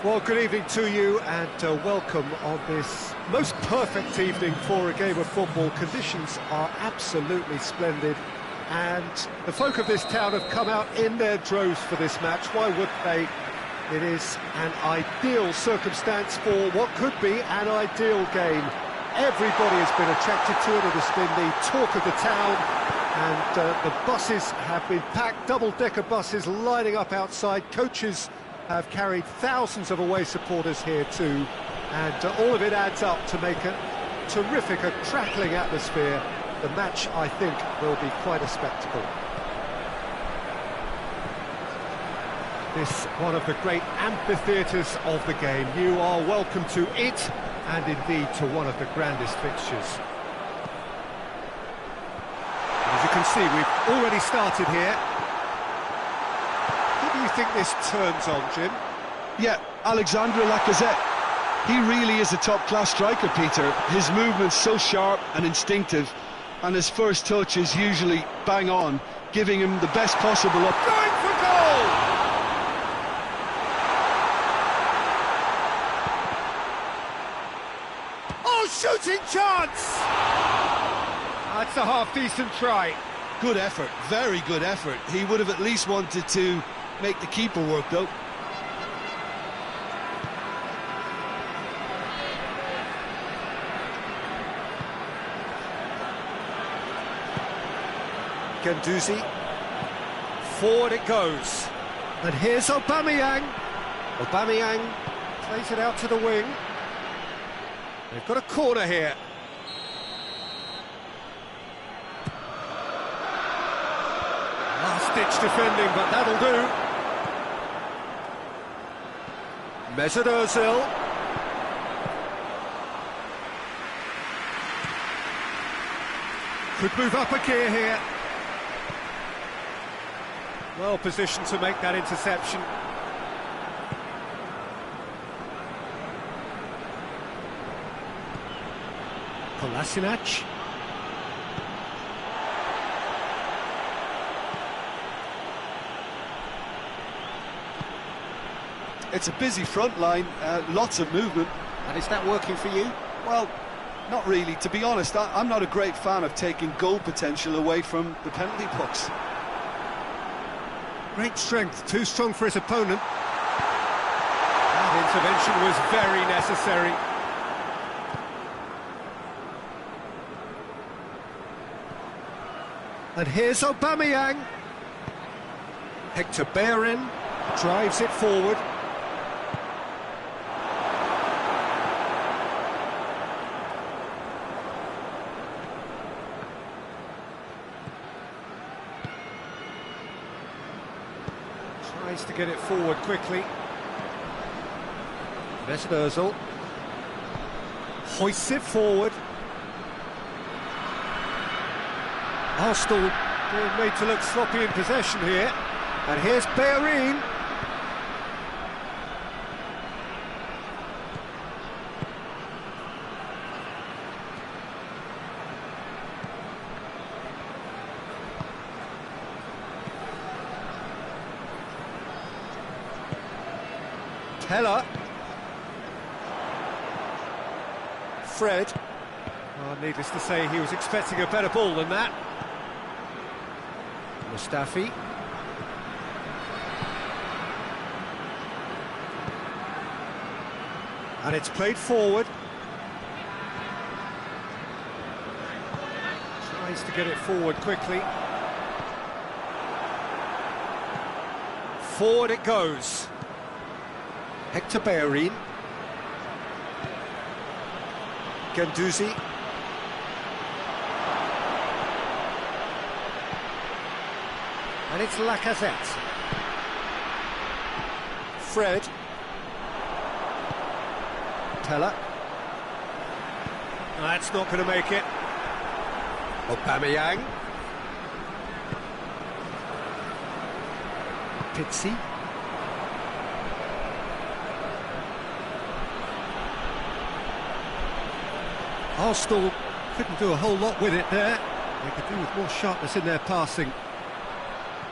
Well, good evening to you and welcome on this most perfect evening for a game of football. Conditions are absolutely splendid and the folk of this town have come out in their droves for this match. Why would they? It is an ideal circumstance for what could be an ideal game. Everybody has been attracted to it. It has been the talk of the town, and the buses have been packed, double-decker buses lining up outside. Coaches have carried thousands of away supporters here too, and all of it adds up to make a terrific, a crackling atmosphere. The match, I think, will be quite a spectacle. This one of the great amphitheatres of the game. You are welcome to it, and indeed to one of the grandest fixtures. And as you can see, we've already started here. Who do you think this turns on, Jim? Yeah, Alexandre Lacazette. He really is a top-class striker, Peter. His movement's so sharp and instinctive, and his first touch is usually bang on, giving him the best possible up. Going for goal! Oh, shooting chance! That's a half-decent try. Good effort, very good effort. He would have at least wanted to make the keeper work, though. Guendouzi, forward it goes, and here's Aubameyang. Aubameyang plays it out to the wing. They've got a corner here. Last-ditch defending, but that'll do. Mesut Ozil. Could move up a gear here. Well positioned to make that interception. Kolasinac. It's a busy front line, lots of movement. And is that working for you? Well, not really. To be honest, I'm not a great fan of taking goal potential away from the penalty box. Great strength, too strong for his opponent. That intervention was very necessary. And here's Aubameyang. Hector Bellerin drives it forward. Tries to get it forward quickly. Mesut Ozil hoists it forward. Arsenal being made to look sloppy in possession here. And here's Bellerin. Teller. Fred. Oh, needless to say, he was expecting a better ball than that. Mustafi. And it's played forward. Tries to get it forward quickly. Forward it goes. Hector Bellerin. Guendouzi. And it's Lacazette. Fred. Teller. That's not going to make it. Aubameyang. Pizzi. Arsenal couldn't do a whole lot with it there. They could do with more sharpness in their passing.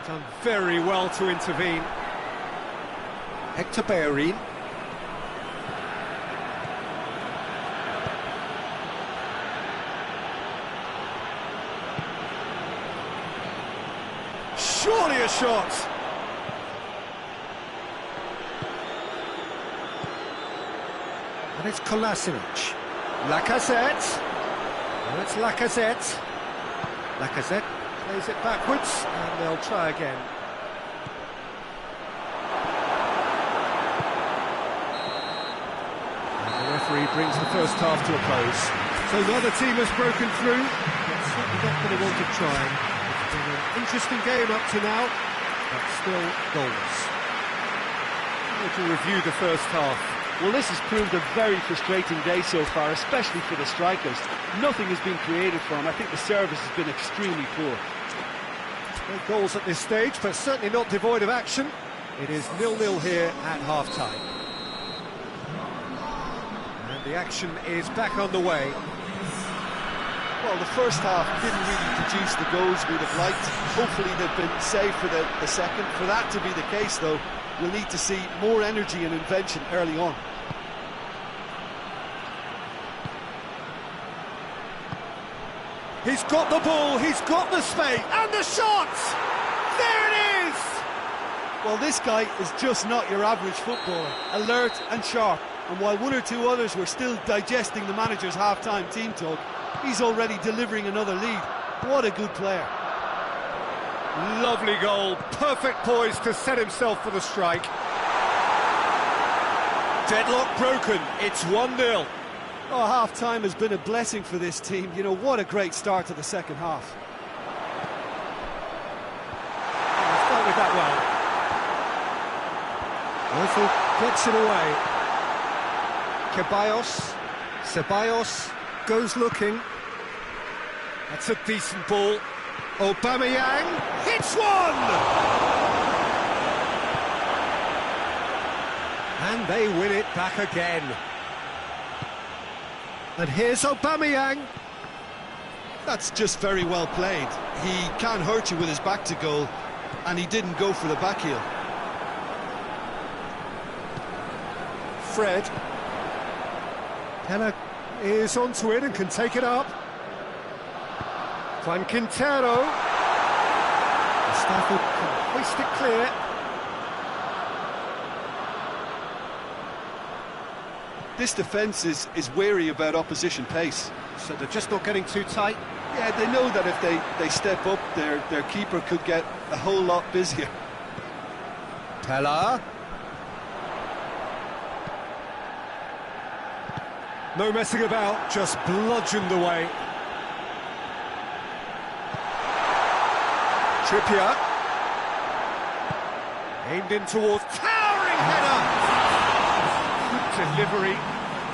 Done very well to intervene. Hector Bellerin. shot. And it's Kolasinac. Lacazette. Well, it's Lacazette. Lacazette plays it backwards, and they'll try again. And the referee brings the first half to a close. So neither team has broken through. It's certainly not going to want to try. It's been an interesting game up to now, but still goalless. To review the first half. Well, this has proved a very frustrating day so far, especially for the strikers. Nothing has been created for them. I think the service has been extremely poor. No goals at this stage, but certainly not devoid of action. It is 0-0 here at half-time. And the action is back on the way. Well, the first half didn't really produce the goals we'd have liked. Hopefully they've been saved for the second. For that to be the case, though, we'll need to see more energy and invention early on. He's got the ball, he's got the space, and the shot! There it is! Well, this guy is just not your average footballer. Alert and sharp. And while one or two others were still digesting the manager's half-time team talk, he's already delivering another lead. What a good player. Lovely goal, perfect poise to set himself for the strike. Deadlock broken, it's 1-0. Oh, half-time has been a blessing for this team. You know, what a great start to the second half. Start with that well. Whistle gets it away. Ceballos goes looking. That's a decent ball. Aubameyang hits one! And they win it back again. And here's Aubameyang. That's just very well played. He can't hurt you with his back to goal, and he didn't go for the back heel. Fred. Pella is onto it and can take it up. Juan Quintero. Mustafi can hoist it clear. This defence is wary about opposition pace. So they're just not getting too tight. Yeah, they know that if they step up, their keeper could get a whole lot busier. Pella. No messing about, just bludgeoned away. Trippier. Aimed in towards towering header. Good delivery,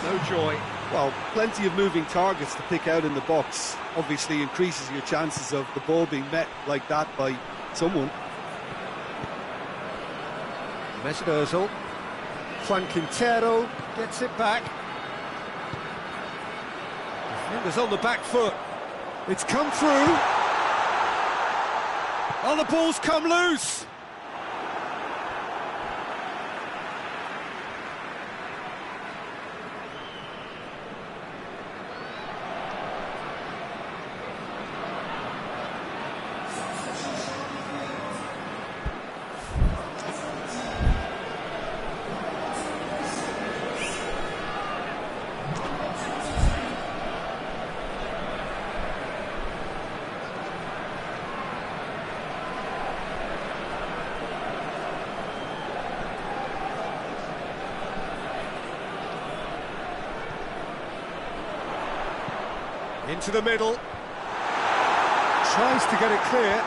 no joy. Well, plenty of moving targets to pick out in the box. Obviously increases your chances of the ball being met like that by someone. Mesut Ozil. Juan Quintero gets it back. Defenders on the back foot. It's come through. Oh, the ball's come loose. Into the middle. Tries to get it clear.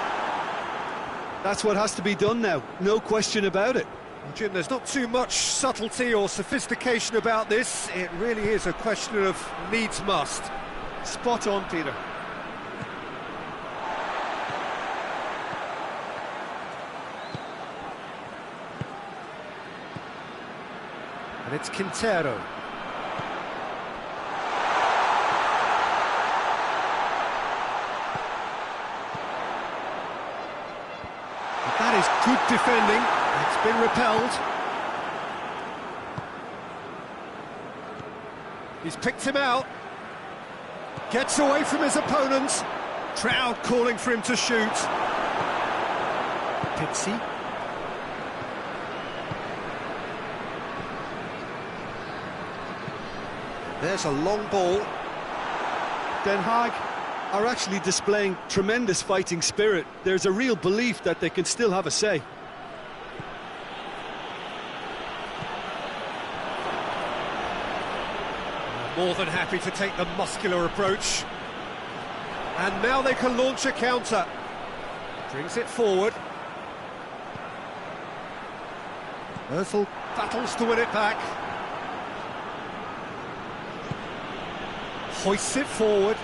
That's what has to be done now, no question about it. Well, Jim, there's not too much subtlety or sophistication about this. It really is a question of needs must. Spot on, Peter. And it's Quintero. That is good defending. It's been repelled. He's picked him out. Gets away from his opponent. Crowd calling for him to shoot. Pizzi. There's a long ball. Den Haag are actually displaying tremendous fighting spirit. There's a real belief that they can still have a say. More than happy to take the muscular approach. And now they can launch a counter. Brings it forward. Özil battles to win it back. Hoists it forward.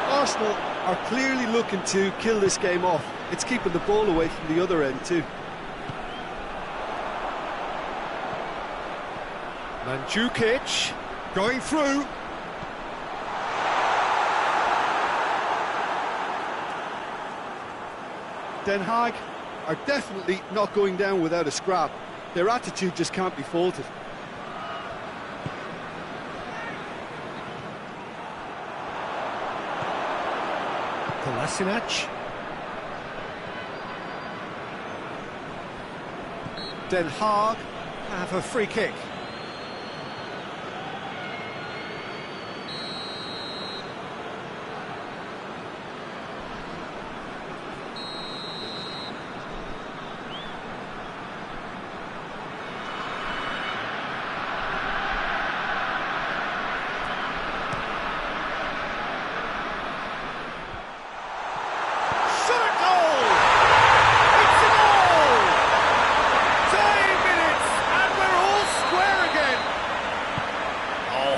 Arsenal are clearly looking to kill this game off. It's keeping the ball away from the other end too. Mandzukic going through. Den Haag are definitely not going down without a scrap. Their attitude just can't be faulted. Kolasinac. Den Haag have a free kick.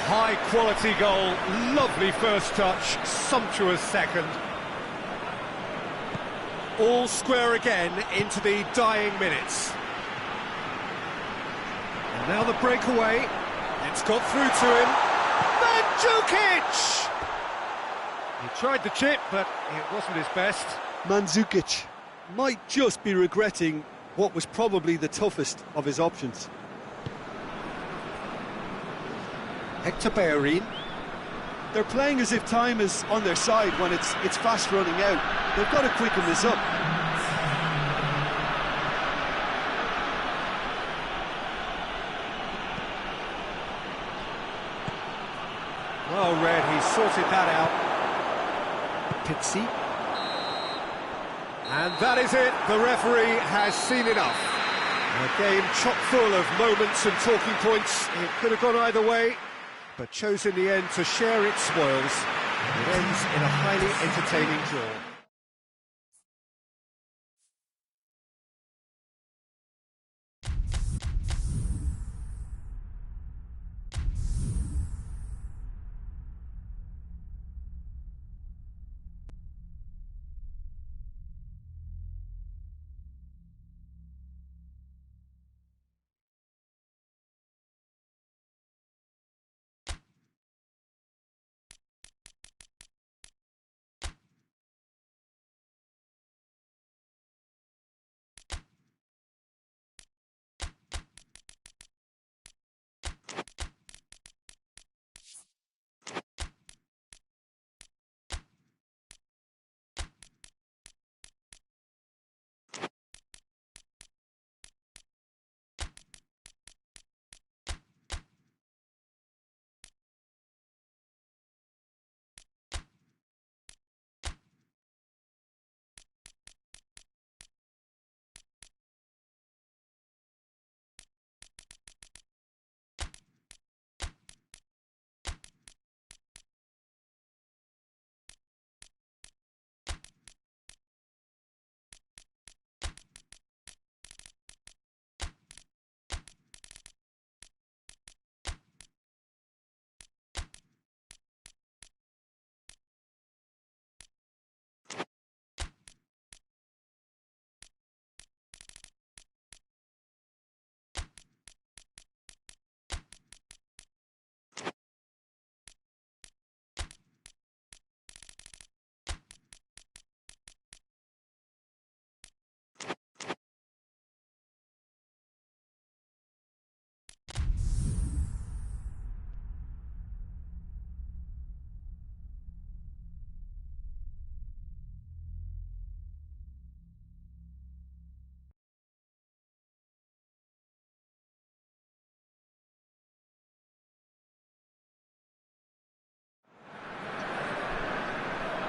High-quality goal, lovely first touch, sumptuous second. All square again into the dying minutes. And now the breakaway. It's got through to him. Mandzukic! He tried the chip, but it wasn't his best. Mandzukic might just be regretting what was probably the toughest of his options. Hector Bellerin. They're playing as if time is on their side when it's fast running out. They've got to quicken this up. Well read, he sorted that out. Pizzi. And that is it, the referee has seen enough. A game chock full of moments and talking points. It could have gone either way, but chose in the end to share its spoils. It ends in a highly entertaining draw.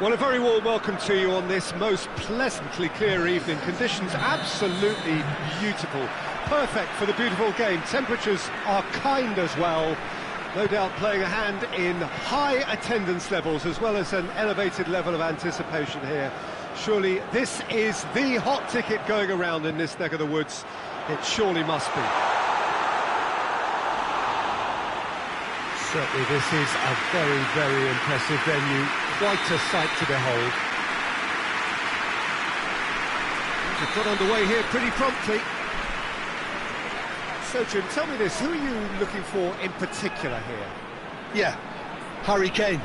Well, a very warm welcome to you on this most pleasantly clear evening. Conditions absolutely beautiful. Perfect for the beautiful game. Temperatures are kind as well. No doubt playing a hand in high attendance levels as well as an elevated level of anticipation here. Surely this is the hot ticket going around in this neck of the woods. It surely must be. Certainly this is a very, very impressive venue. Quite a sight to behold. Things have got underway here pretty promptly. So, Jim, tell me this, who are you looking for in particular here? Yeah, Harry Kane.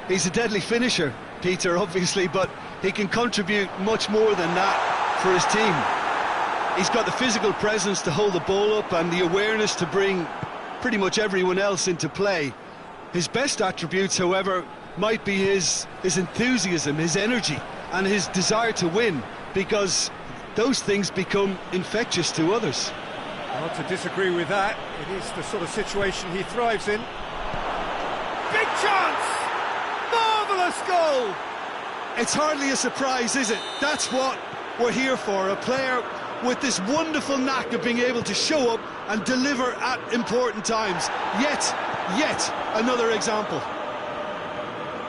He's a deadly finisher, Peter, obviously, but he can contribute much more than that for his team. He's got the physical presence to hold the ball up and the awareness to bring pretty much everyone else into play. His best attributes, however, might be his enthusiasm, his energy, and his desire to win, because those things become infectious to others. Hard to disagree with that. It is the sort of situation he thrives in. Big chance! Marvellous goal! It's hardly a surprise, is it? That's what we're here for, a player with this wonderful knack of being able to show up and deliver at important times. Yet another example.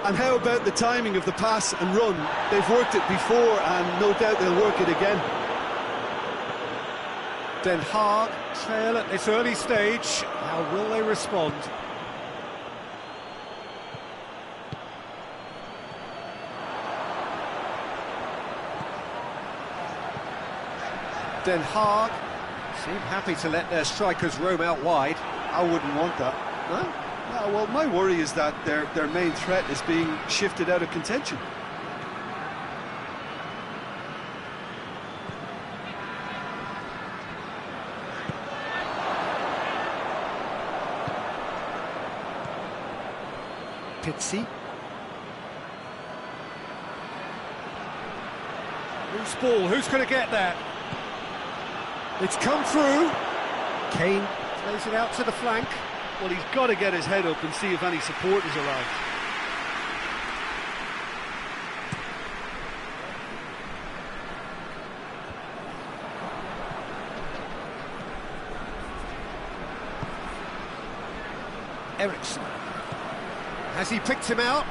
And how about the timing of the pass and run? They've worked it before and no doubt they'll work it again. Den Haag trail at this early stage. How will they respond? Den Haag seem happy to let their strikers roam out wide. I wouldn't want that. No? No, well, my worry is that their main threat is being shifted out of contention. Pizzi. Loose ball, who's going to get that? It's come through. Kane plays it out to the flank. Well, he's got to get his head up and see if any support has arrived. Ericsson. Has he picked him out?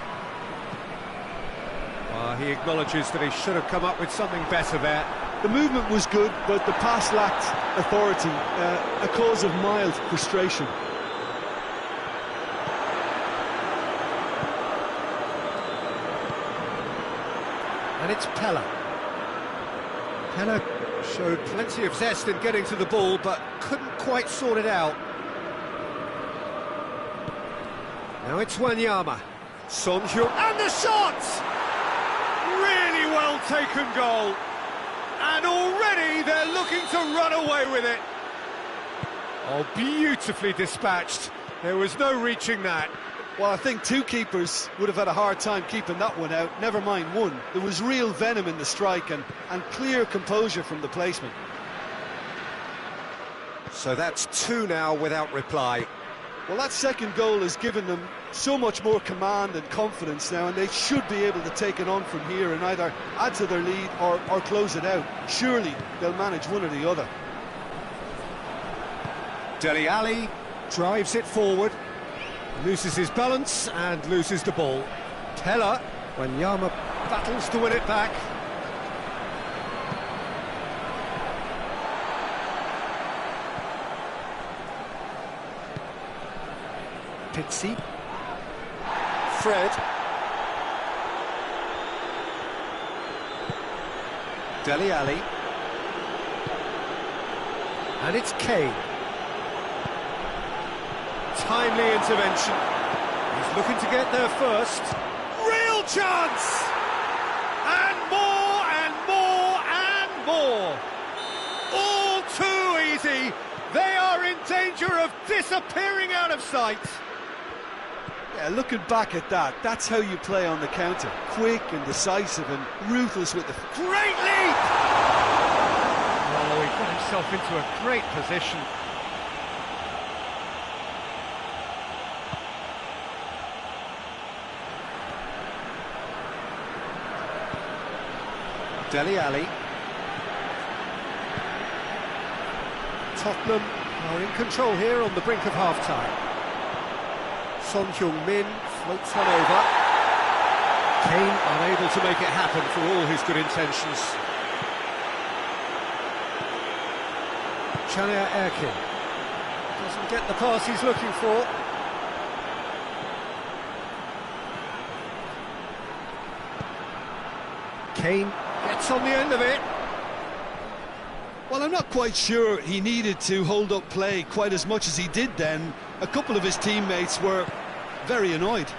He acknowledges that he should have come up with something better there. The movement was good, but the pass lacked authority, a cause of mild frustration. And it's Pella. Pella showed plenty of zest in getting to the ball, but couldn't quite sort it out. Now it's Wanyama. Son Heung, and the shot! Really well taken goal. And already they're looking to run away with it. Oh, beautifully dispatched. There was no reaching that. Well, I think two keepers would have had a hard time keeping that one out, never mind one. There was real venom in the strike and clear composure from the placement. So that's two now without reply. Well, that second goal has given them so much more command and confidence now, and they should be able to take it on from here and either add to their lead or close it out. Surely they'll manage one or the other. Dele Alli drives it forward, loses his balance and loses the ball. Pella, Wanyama battles to win it back. Pizzi. Fred. Dele Alli. And it's Kane. Timely intervention. He's looking to get there first. Real chance! And more and more and more. All too easy. They are in danger of disappearing out of sight. Yeah, looking back at that, that's how you play on the counter. Quick and decisive and ruthless with the... Great leap! Oh, he got himself into a great position. Dele Alli. Tottenham are in control here on the brink of half-time. Son Heung-min floats one over. Kane unable to make it happen for all his good intentions. Chania Erkin doesn't get the pass he's looking for. Kane gets on the end of it. Well, I'm not quite sure he needed to hold up play quite as much as he did then. A couple of his teammates were very annoyed.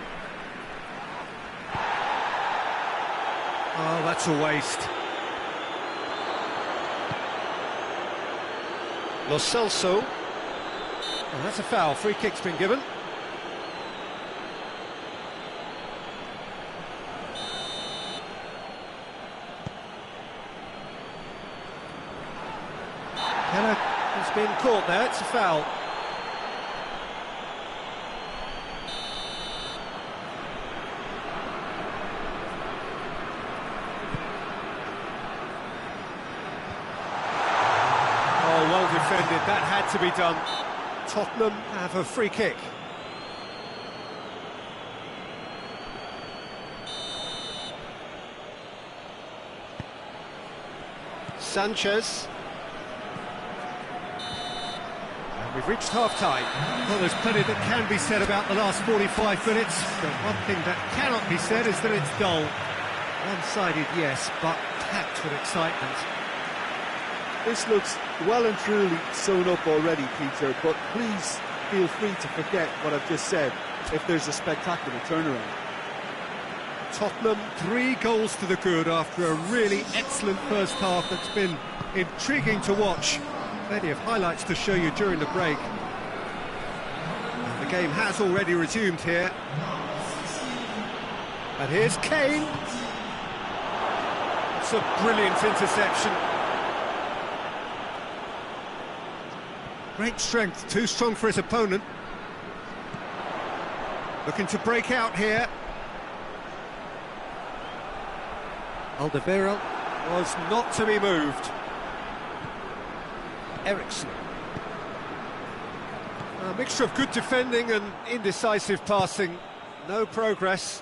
Oh, that's a waste. Lo Celso. Oh, that's a foul. Free kick's been given. Keller has been caught there. It's a foul. Well defended, that had to be done. Tottenham have a free kick. Sanchez. And we've reached half-time. Well, there's plenty that can be said about the last 45 minutes, but one thing that cannot be said is that it's dull. One-sided, yes, but packed with excitement. This looks well and truly sewn up already, Peter, but please feel free to forget what I've just said if there's a spectacular turnaround. Tottenham 3 goals to the good after a really excellent first half that's been intriguing to watch. Plenty of highlights to show you during the break. And the game has already resumed here. And here's Kane. It's a brilliant interception. Great strength, too strong for his opponent. Looking to break out here. Alderweireld was not to be moved. Eriksson. A mixture of good defending and indecisive passing. No progress.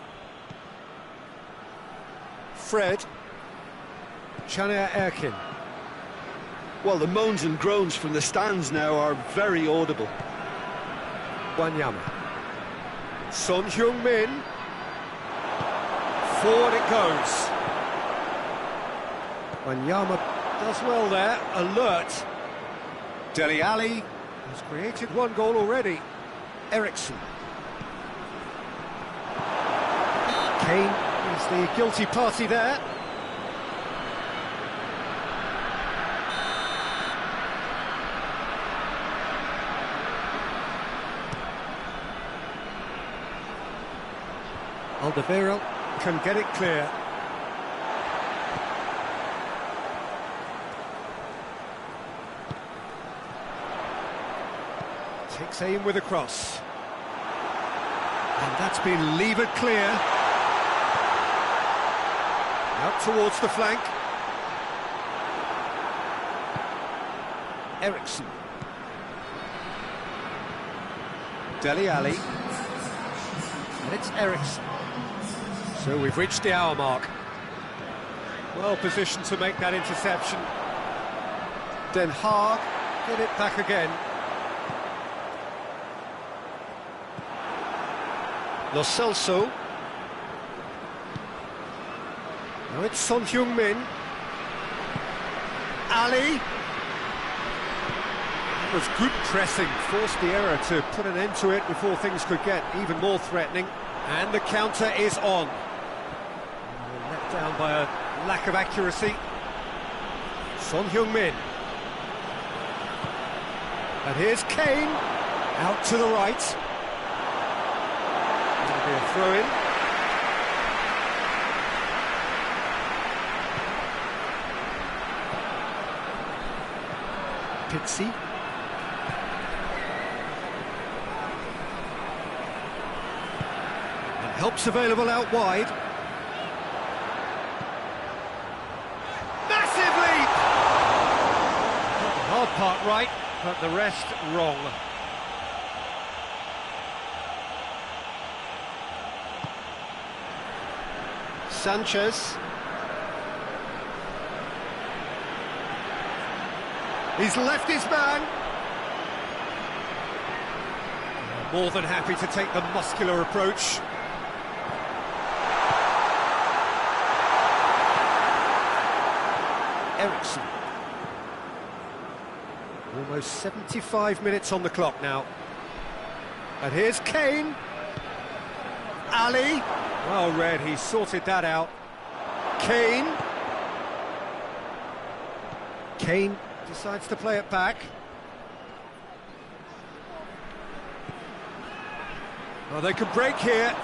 Fred. Chania Erkin. Well, the moans and groans from the stands now are very audible. Wanyama. Son Heung-min. Forward it goes. Wanyama does well there, alert. Dele Alli has created 1 goal already. Eriksson. Kane is the guilty party there. Alderweireld can get it clear. Takes aim with a cross. And that's been levered clear. Out towards the flank. Eriksson. Dele Alli. And it's Eriksson. So we've reached the hour mark. Well positioned to make that interception. Den Haag get it back again. Lo Celso. Now it's Son Heung-min. Ali. That was good pressing, forced the error to put an end to it before things could get even more threatening. And the counter is on. Let down by a lack of accuracy. Son Heung-min. And here's Kane. Out to the right. That'll be a throw-in. Pizzi. And help's available out wide. part right, but the rest wrong. Sanchez. He's left his man. More than happy to take the muscular approach. Ericsson. Almost 75 minutes on the clock now. And here's Kane. Ali. Well read, he sorted that out. Kane. Kane decides to play it back. Oh, they can break here.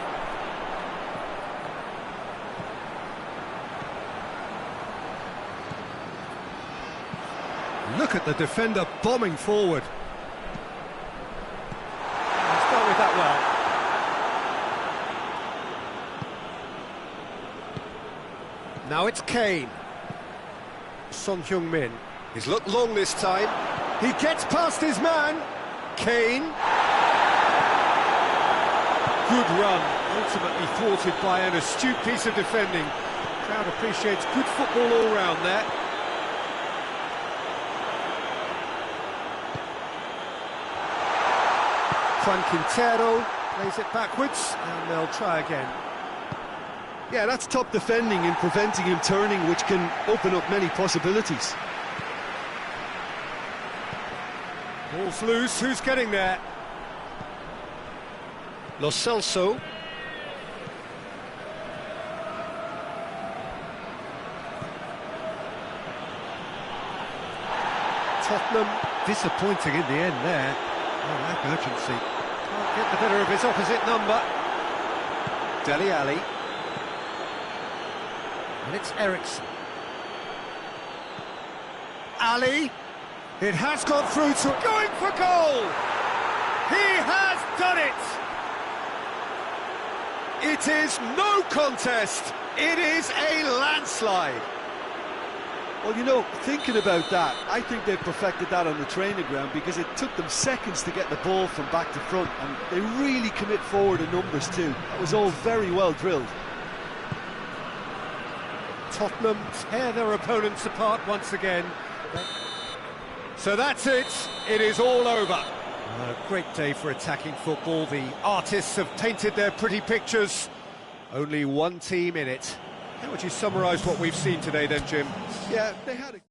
Look at the defender bombing forward. He's dealt with that well. Now it's Kane. Son Heung-min. He's looked long this time. He gets past his man. Kane. Good run, ultimately thwarted by an astute piece of defending. Crowd appreciates good football all round there. Juan Quintero plays it backwards, and they'll try again. Yeah, that's top defending and preventing him turning, which can open up many possibilities. Ball's loose, who's getting there? Lo Celso. Tottenham disappointing in the end there. Oh, lack of urgency. Can't get the better of his opposite number. Dele Alli. And it's Ericsson. Ali. It has gone through to going for goal. He has done it. It is no contest. It is a landslide. Well, you know, thinking about that, I think they perfected that on the training ground because it took them seconds to get the ball from back to front, and they really commit forward in numbers too. That was all very well drilled. Tottenham tear their opponents apart once again. So that's it. It is all over. A great day for attacking football. The artists have painted their pretty pictures. Only one team in it. How would you summarise what we've seen today then, Jim? Yeah, they had a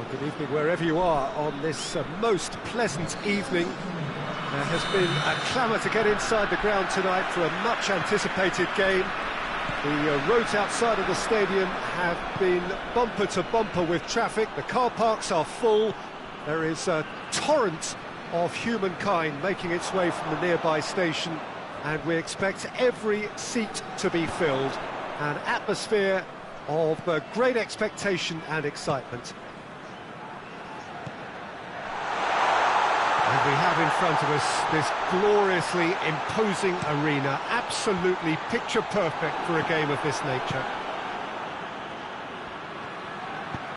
Well, good evening wherever you are on this most pleasant evening. There has been a clamour to get inside the ground tonight for a much-anticipated game. The roads outside of the stadium have been bumper to bumper with traffic. The car parks are full. There is a torrent of humankind making its way from the nearby station, and we expect every seat to be filled. An atmosphere of great expectation and excitement. And we have in front of us this gloriously imposing arena, absolutely picture perfect for a game of this nature.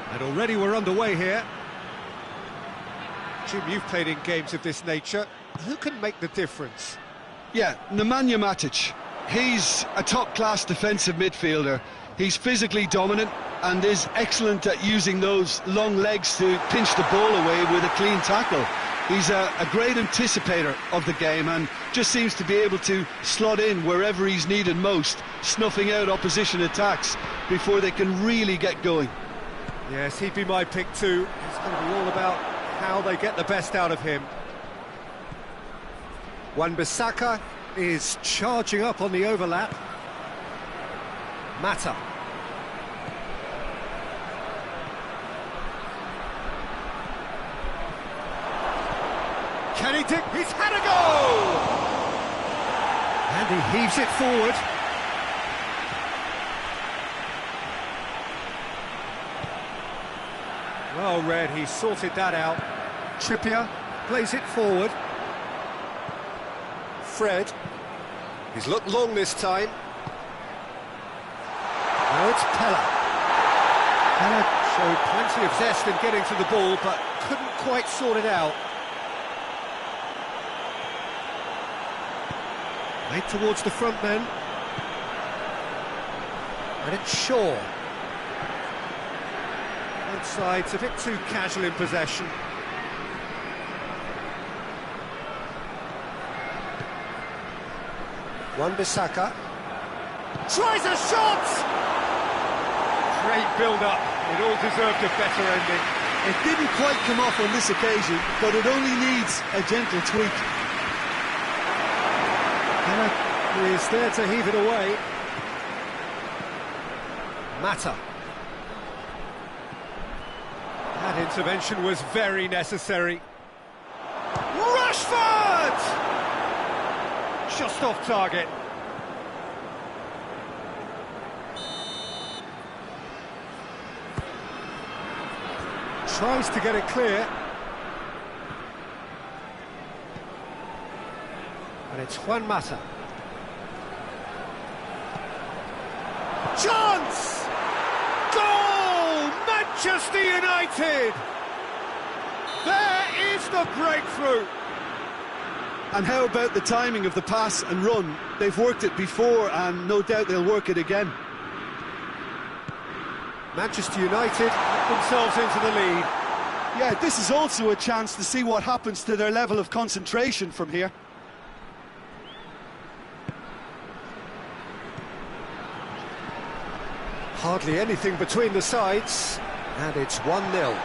And already we're underway here. Jim, you've played in games of this nature. Who can make the difference? Yeah, Nemanja Matic. He's a top-class defensive midfielder. He's physically dominant and is excellent at using those long legs to pinch the ball away with a clean tackle. He's a great anticipator of the game and just seems to be able to slot in wherever he's needed most, snuffing out opposition attacks before they can really get going. Yes, he'd be my pick too. It's going to be all about how they get the best out of him. Wan-Bissaka is charging up on the overlap. Mata. Can he dig? He's had a go! And he heaves it forward. Well read, he sorted that out. Trippier plays it forward. Fred. He's looked long this time. Now it's Pella. Pella showed plenty of zest in getting to the ball, but couldn't quite sort it out. Made towards the front men. And it's Shaw. Both sides a bit too casual in possession. Wan-Bissaka tries a shot! Great build-up. It all deserved a better ending. It didn't quite come off on this occasion, but it only needs a gentle tweak. He is there to heave it away. Mata. That intervention was very necessary. Rashford! Just off target. Tries to get it clear. And it's Juan Mata. Chance! Goal! Manchester United! There is the breakthrough! And how about the timing of the pass and run? They've worked it before and no doubt they'll work it again. Manchester United put themselves into the lead. Yeah, this is also a chance to see what happens to their level of concentration from here. Hardly anything between the sides, and it's 1-0.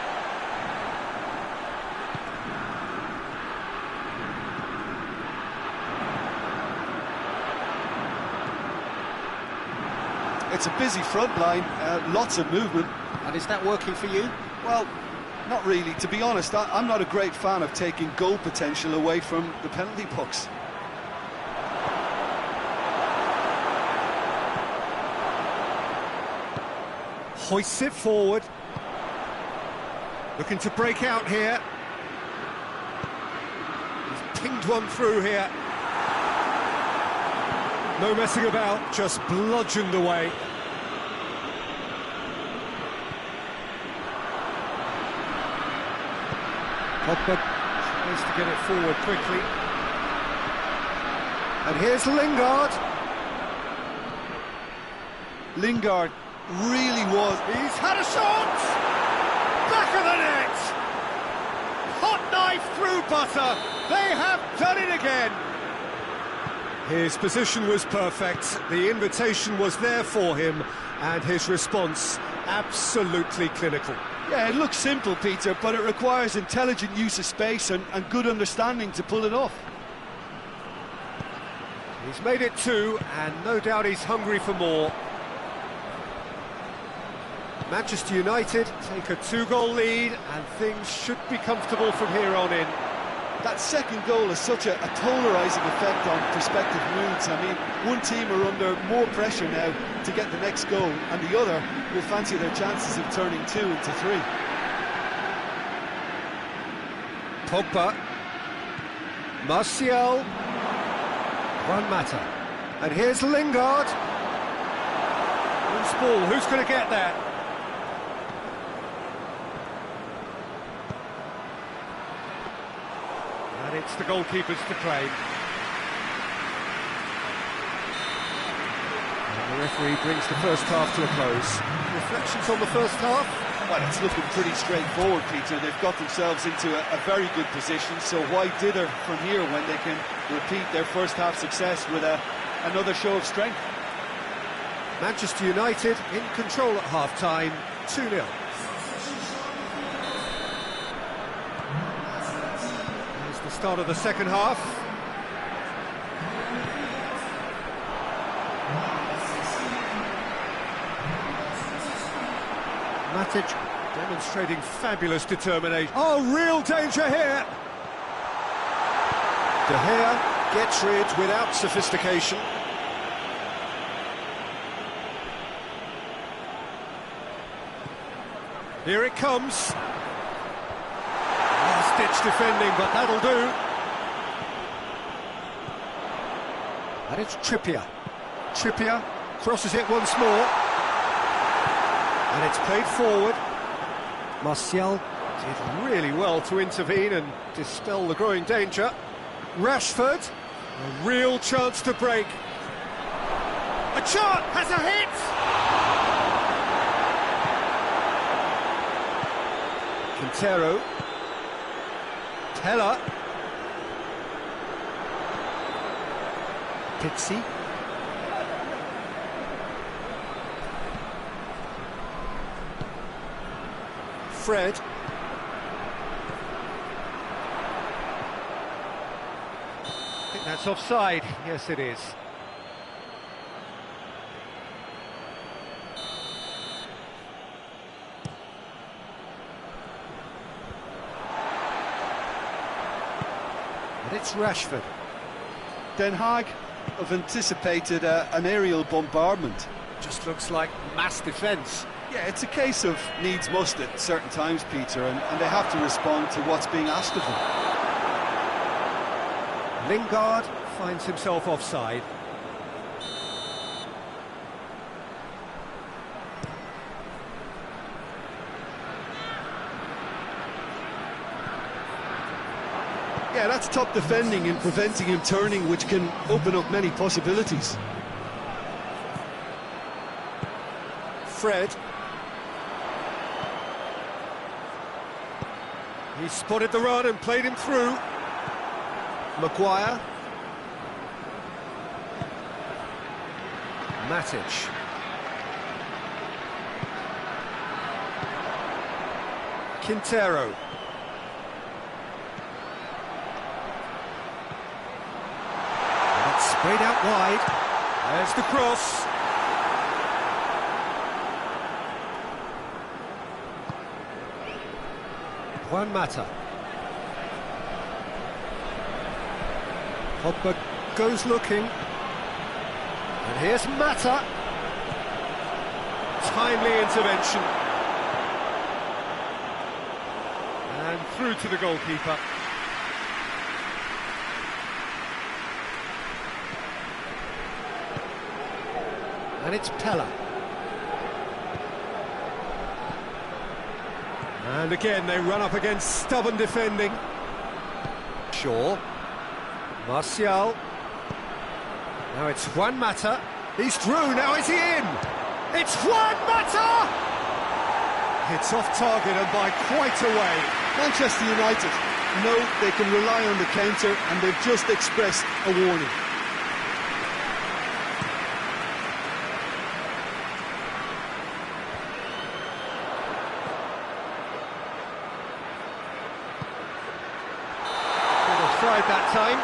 It's a busy front line, lots of movement. And is that working for you? Well, not really. To be honest, I'm not a great fan of taking goal potential away from the penalty pucks. Hoists it forward. Looking to break out here. He's pinged one through here. No messing about, just bludgeoned away. Pogba tries to get it forward quickly. And here's Lingard. Lingard really was. He's had a shot! Back of the net! Hot knife through butter. They have done it again. His position was perfect. The invitation was there for him, and his response absolutely clinical. Yeah, it looks simple, Peter, but it requires intelligent use of space and good understanding to pull it off. He's made it 2, and no doubt he's hungry for more. Manchester United take a 2-goal lead, and things should be comfortable from here on in. That second goal has such a polarising effect on prospective moods. I mean, one team are under more pressure now to get the next goal, and the other will fancy their chances of turning 2 into 3. Pogba. Martial. Juan Mata. And here's Lingard. Loose ball, who's going to get that? And it's the goalkeepers to claim. And the referee brings the first half to a close. Reflections on the first half? Well, it's looking pretty straightforward, Peter. They've got themselves into a very good position, so why dither from here when they can repeat their first half success with another show of strength? Manchester United in control at half-time, 2-0. Here's the start of the second half. Matic demonstrating fabulous determination. Oh, real danger here! De Gea gets rid without sophistication. Here it comes. Last-ditch defending, but that'll do. And it's Trippier. Trippier crosses it once more. And it's played forward. Martial did really well to intervene and dispel the growing danger. Rashford, a real chance to break. A shot has a hit! Quintero. Teller. Pizzi. Fred. I think that's offside. Yes, it is. And it's Rashford. Den Haag have anticipated an aerial bombardment. Just looks like mass defence. Yeah, it's a case of needs must at certain times, Peter, and they have to respond to what's being asked of them. Lingard finds himself offside. Yeah, that's top defending and preventing him turning, which can open up many possibilities. Fred. He spotted the run and played him through. Maguire. Matic. Quintero. And it's sprayed out wide. There's the cross. Juan Mata. Pogba goes looking. And here's Mata. Timely intervention. And through to the goalkeeper. And it's Pella. And again, they run up against stubborn defending. Shaw. Martial. Now it's Juan Mata. He's through, now is he in? It's Juan Mata! It's off target and by quite a way. Manchester United know they can rely on the counter, and they've just expressed a warning. offside that time.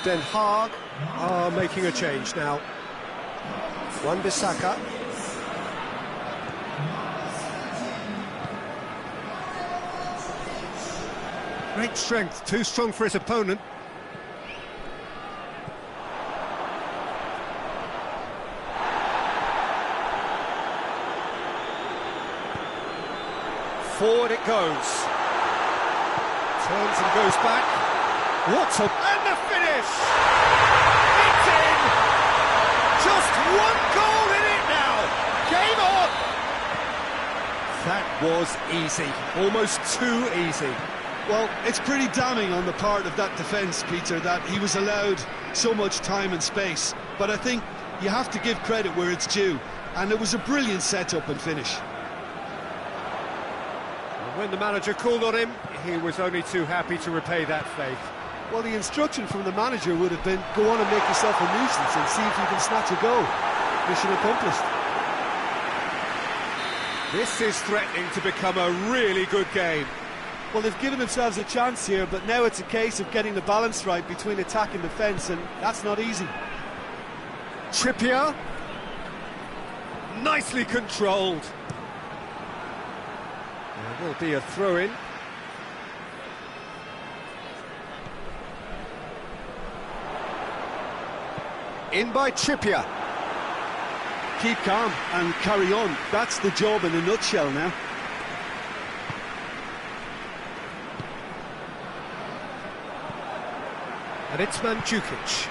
Den Haag are making a change now. Wan-Bissaka. Great strength, too strong for his opponent. Forward it goes. Turns and goes back. What a... and the finish! It's in! Just one goal in it now! Game on! That was easy. Almost too easy. Well, it's pretty damning on the part of that defence, Peter, that he was allowed so much time and space. But I think you have to give credit where it's due. And it was a brilliant set-up and finish. When the manager called on him, he was only too happy to repay that faith. Well, the instruction from the manager would have been, go on and make yourself a nuisance and see if you can snatch a goal. Mission accomplished. This is threatening to become a really good game. Well, they've given themselves a chance here, but now it's a case of getting the balance right between attack and defence, and that's not easy. Trippier. Nicely controlled. There will be a throw-in. In by Trippier. Keep calm and carry on. That's the job in a nutshell now. And it's Mandzukic.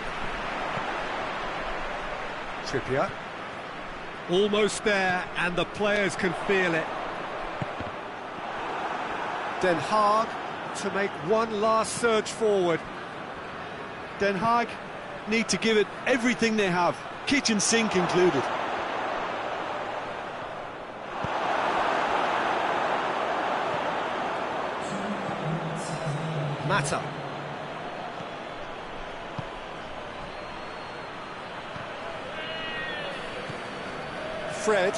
Trippier. Almost there, and the players can feel it. Den Haag to make one last surge forward. Den Haag need to give it everything they have, kitchen sink included. Mata. Fred.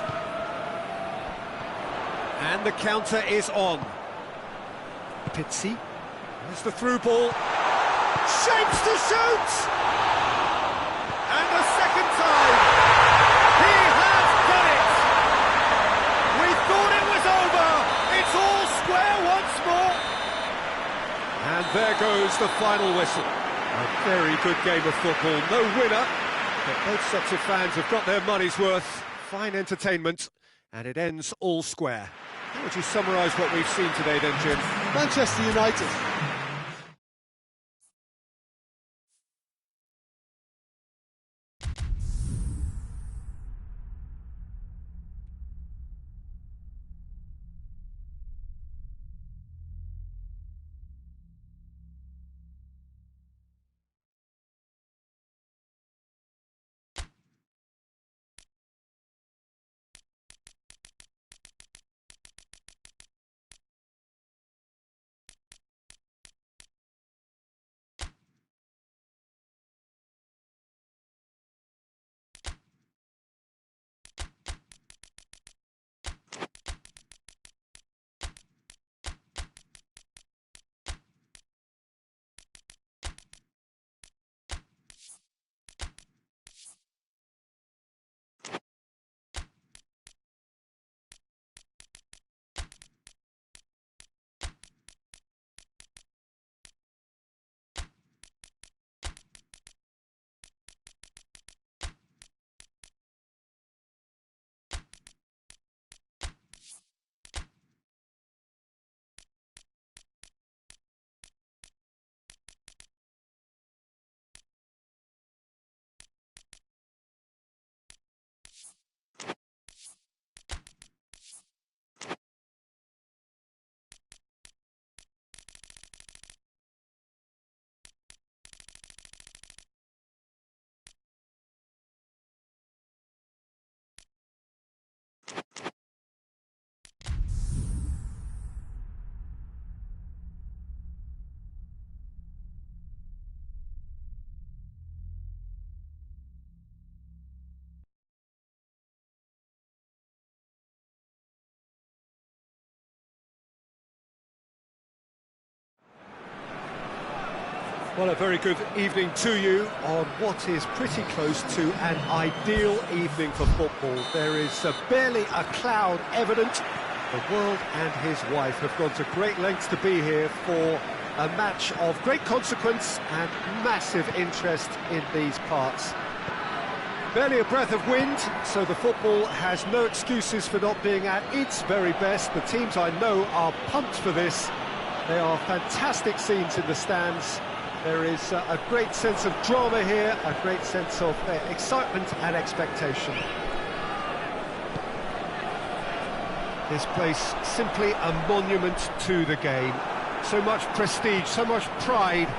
And the counter is on. Pizzi. There's the through ball. Shapes to shoot! And the second time. He has done it! We thought it was over. It's all square once more. And there goes the final whistle. A very good game of football. No winner, but both sets of fans have got their money's worth. Fine entertainment, and it ends all square. How would you summarise what we've seen today then, Jim? Manchester United Well, a very good evening to you on what is pretty close to an ideal evening for football. There is barely a cloud evident. The world and his wife have gone to great lengths to be here for a match of great consequence and massive interest in these parts. Barely a breath of wind, so the football has no excuses for not being at its very best. The teams I know are pumped for this. They are fantastic scenes in the stands. There is a great sense of drama here, a great sense of excitement and expectation. This place simply a monument to the game. So much prestige, so much pride,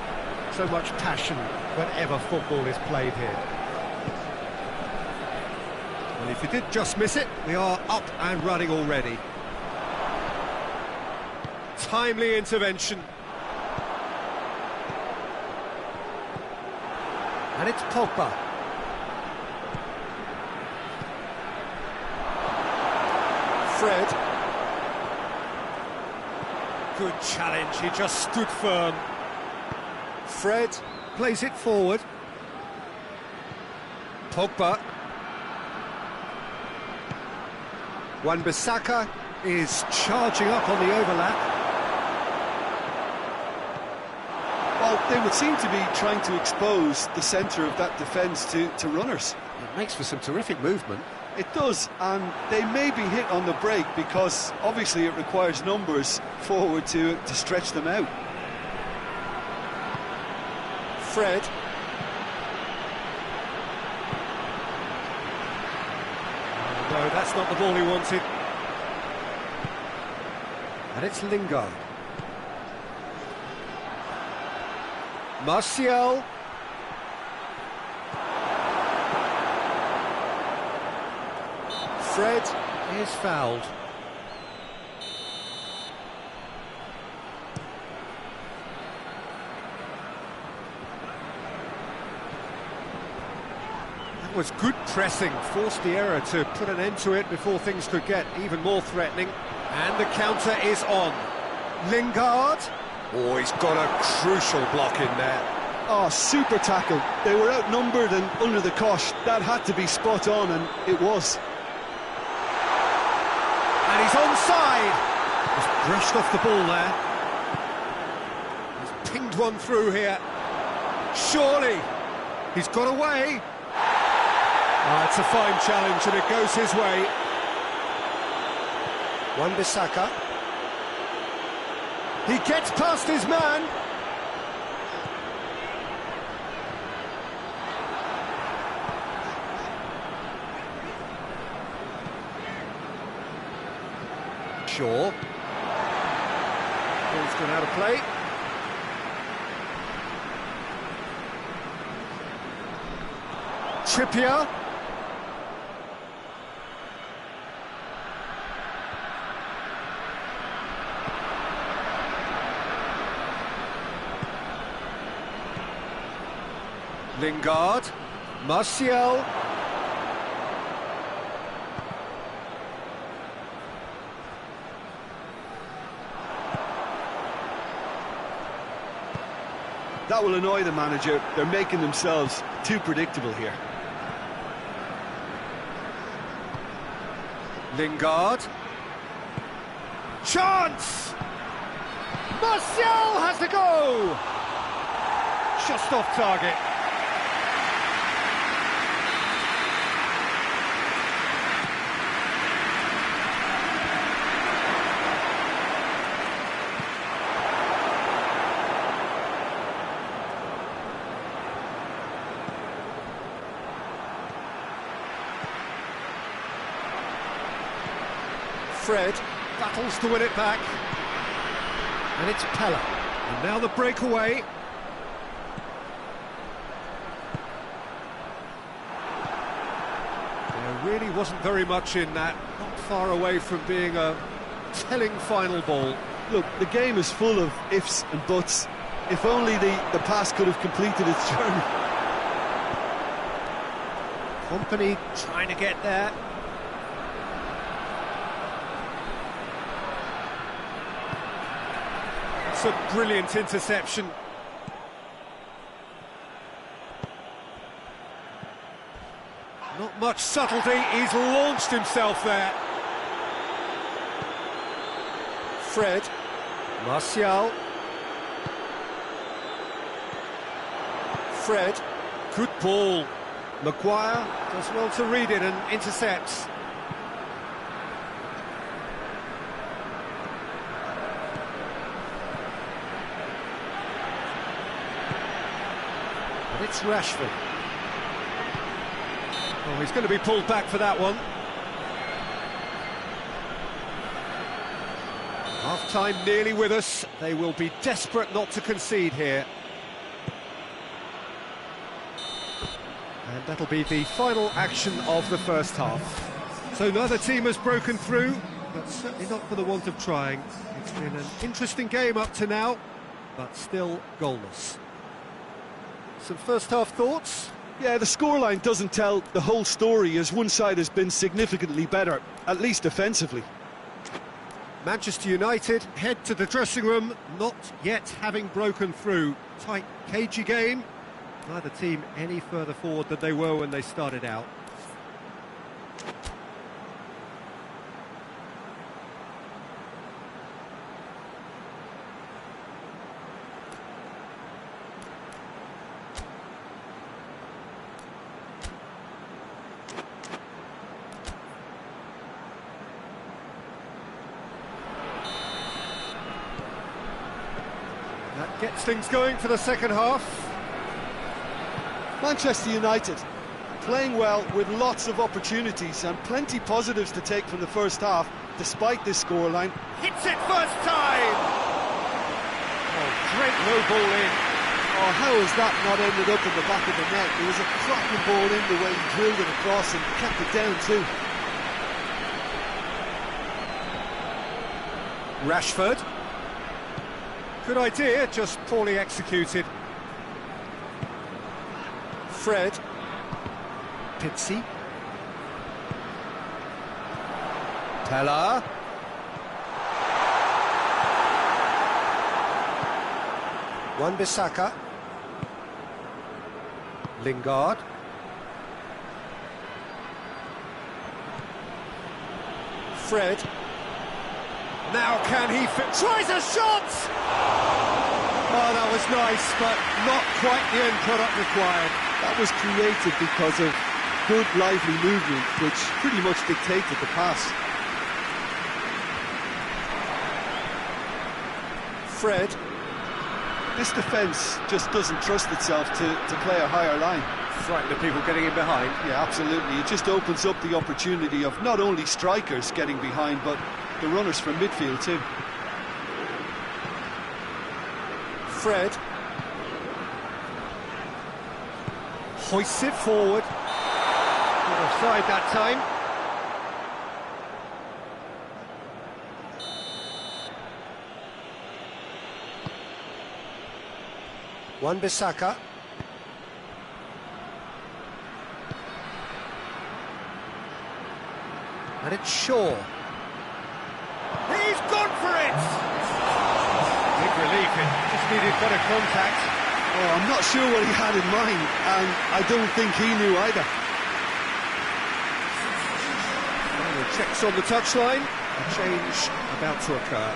so much passion whenever football is played here. And if you did just miss it, we are up and running already. Timely intervention. And it's Pogba. Fred. Good challenge, he just stood firm. Fred plays it forward. Pogba. Wan-Bissaka is charging up on the overlap. Well, they would seem to be trying to expose the centre of that defence to runners. It makes for some terrific movement. It does, and they may be hit on the break because obviously it requires numbers forward to stretch them out. Fred. No, that's not the ball he wanted. And it's Lingard. Martial. Fred is fouled. That was good pressing, forced the error to put an end to it before things could get even more threatening. And the counter is on. Lingard. Oh, he's got a crucial block in there. Oh, super tackle. They were outnumbered and under the cosh. That had to be spot on, and it was. And he's onside. He's brushed off the ball there. He's pinged one through here. Surely. He's got away. Ah, it's a fine challenge and it goes his way. Wan-Bissaka. He gets past his man. Shaw. Ball's gone out of play. Trippier. Lingard, Martial. That will annoy the manager. They're making themselves too predictable here. Lingard. Chance! Martial has to go! Just off target. Fred battles to win it back. And it's Pella. And now the breakaway. There really wasn't very much in that. Not far away from being a telling final ball. Look, the game is full of ifs and buts. If only the pass could have completed its journey. Company trying to get there. It's a brilliant interception. Not much subtlety, he's launched himself there. Fred. Martial. Fred. Good ball. Maguire does well to read it and intercepts. And it's Rashford. Oh, he's going to be pulled back for that one. Half-time nearly with us. They will be desperate not to concede here. And that'll be the final action of the first half. So neither team has broken through, but certainly not for the want of trying. It's been an interesting game up to now, but still goalless. Some first-half thoughts? Yeah, the scoreline doesn't tell the whole story, as one side has been significantly better, at least offensively. Manchester United head to the dressing room, not yet having broken through. Tight, cagey game. Neither team any further forward than they were when they started out. That gets things going for the second half. Manchester United playing well with lots of opportunities and plenty positives to take from the first half, despite this scoreline. Hits it first time! Oh, great low ball in. Oh, how has that not ended up in the back of the net? It was a cracking ball in the way he drilled it across and kept it down too. Rashford. Good idea, just poorly executed. Fred. Pizzi. Tella. Wan-Bissaka. Lingard. Fred. Now can he fit? Tries a shot! Oh, that was nice, but not quite the end product required. That was created because of good, lively movement, which pretty much dictated the pass. Fred. This defence just doesn't trust itself to play a higher line. Frightened of people getting in behind. Yeah, absolutely. It just opens up the opportunity of not only strikers getting behind, but the runners from midfield too. Fred. Hoists it forward. Not offside that time. Wan-Bissaka. And it's Shaw. He's gone for it! Big relief, it just needed better contact. Oh, I'm not sure what he had in mind, and I don't think he knew either. And the checks on the touchline. A change about to occur.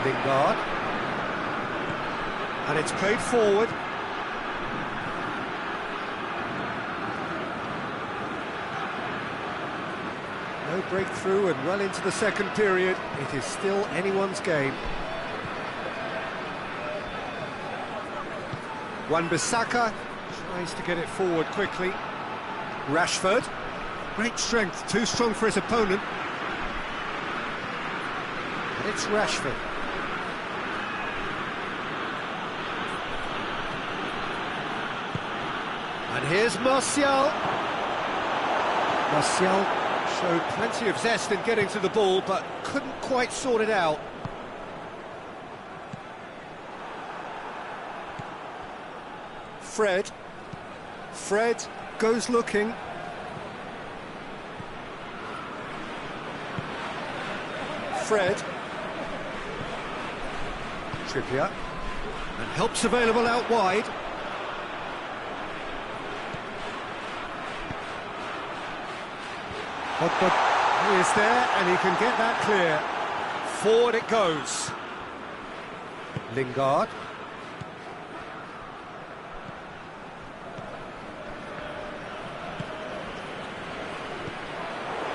Lingard. And it's played forward. No breakthrough and well into the second period. It is still anyone's game. Wan-Bissaka tries to get it forward quickly. Rashford. Great strength, too strong for his opponent. And it's Rashford. And here's Martial. Martial showed plenty of zest in getting to the ball, but couldn't quite sort it out. Fred. Fred goes looking. Fred. Trippier. And help's available out wide. But he is there and he can get that clear. Forward it goes. Lingard.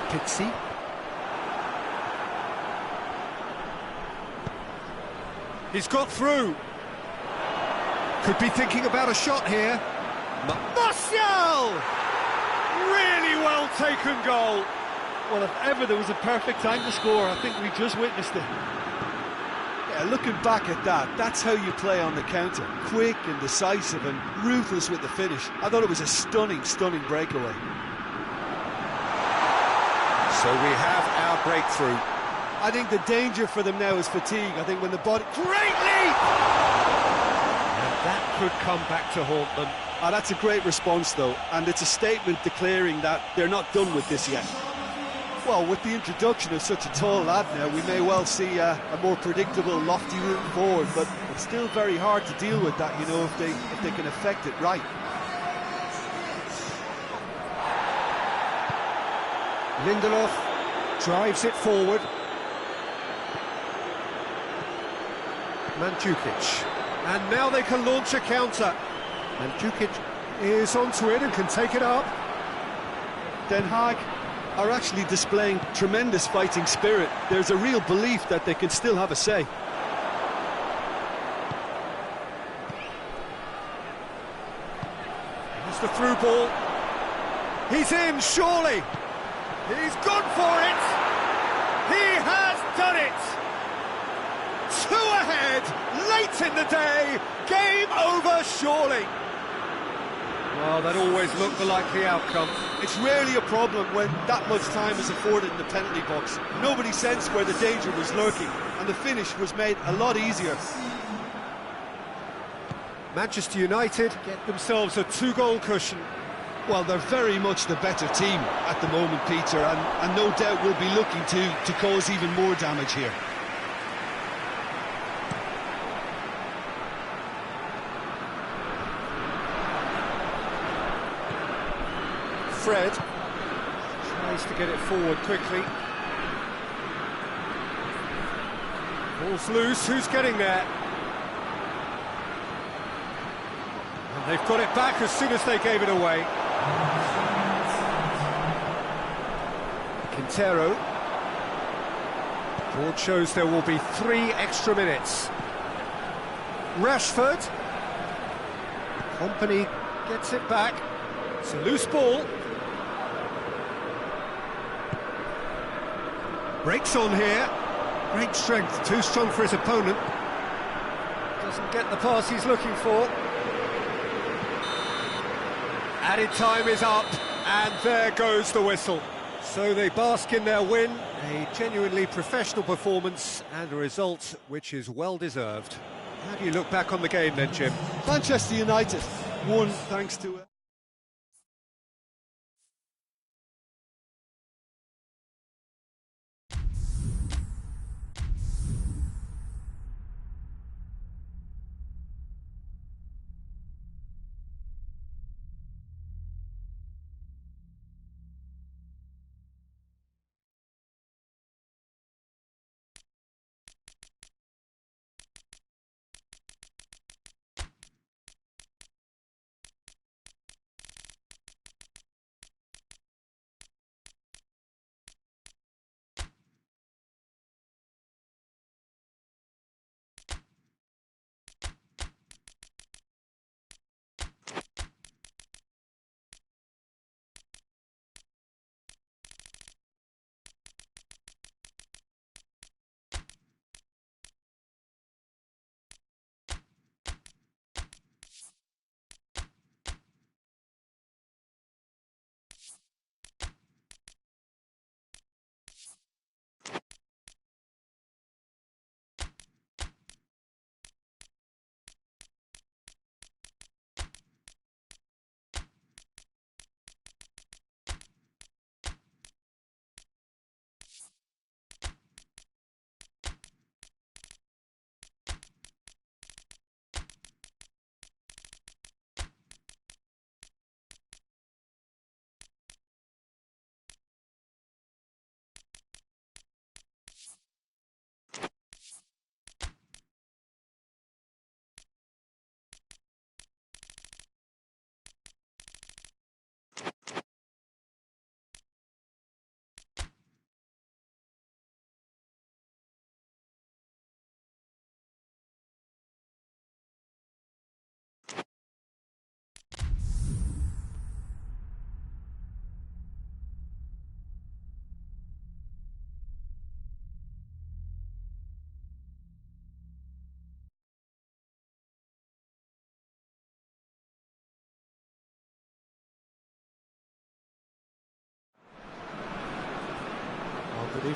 Pixie. He's got through. Could be thinking about a shot here. Martial! Really well taken goal. Well, if ever there was a perfect time to score, I think we just witnessed it. Yeah, looking back at that, that's how you play on the counter. Quick and decisive and ruthless with the finish. I thought it was a stunning, stunning breakaway. So we have our breakthrough. I think the danger for them now is fatigue. I think when the body... Great leap! And that could come back to haunt them. That's a great response, though, and it's a statement declaring that they're not done with this yet. Well, with the introduction of such a tall lad now, we may well see a more predictable, lofty route forward, but it's still very hard to deal with that, you know, if they can affect it right. Lindelof drives it forward. Mandzukic. And now they can launch a counter. Mandzukic is onto it and can take it up. Den Haag are actually displaying tremendous fighting spirit. There's a real belief that they can still have a say. Here's the through ball. He's in, surely. He's gone for it. He has done it. 2 ahead, late in the day. Game over, surely. Well, that always looked the likely outcome. It's rarely a problem when that much time is afforded in the penalty box. Nobody sensed where the danger was lurking, and the finish was made a lot easier. Manchester United get themselves a 2-goal cushion. Well, they're very much the better team at the moment, Peter, and no doubt will be looking to cause even more damage here. Fred tries to get it forward quickly. Ball's loose, who's getting there? And they've got it back as soon as they gave it away. Quintero. Board shows there will be 3 extra minutes. Rashford. Company gets it back. It's a loose ball. Breaks on here. Great strength, too strong for his opponent. Doesn't get the pass he's looking for. Added time is up, and there goes the whistle. So they bask in their win, a genuinely professional performance and a result which is well deserved. How do you look back on the game then, Jim? Manchester United won thanks to...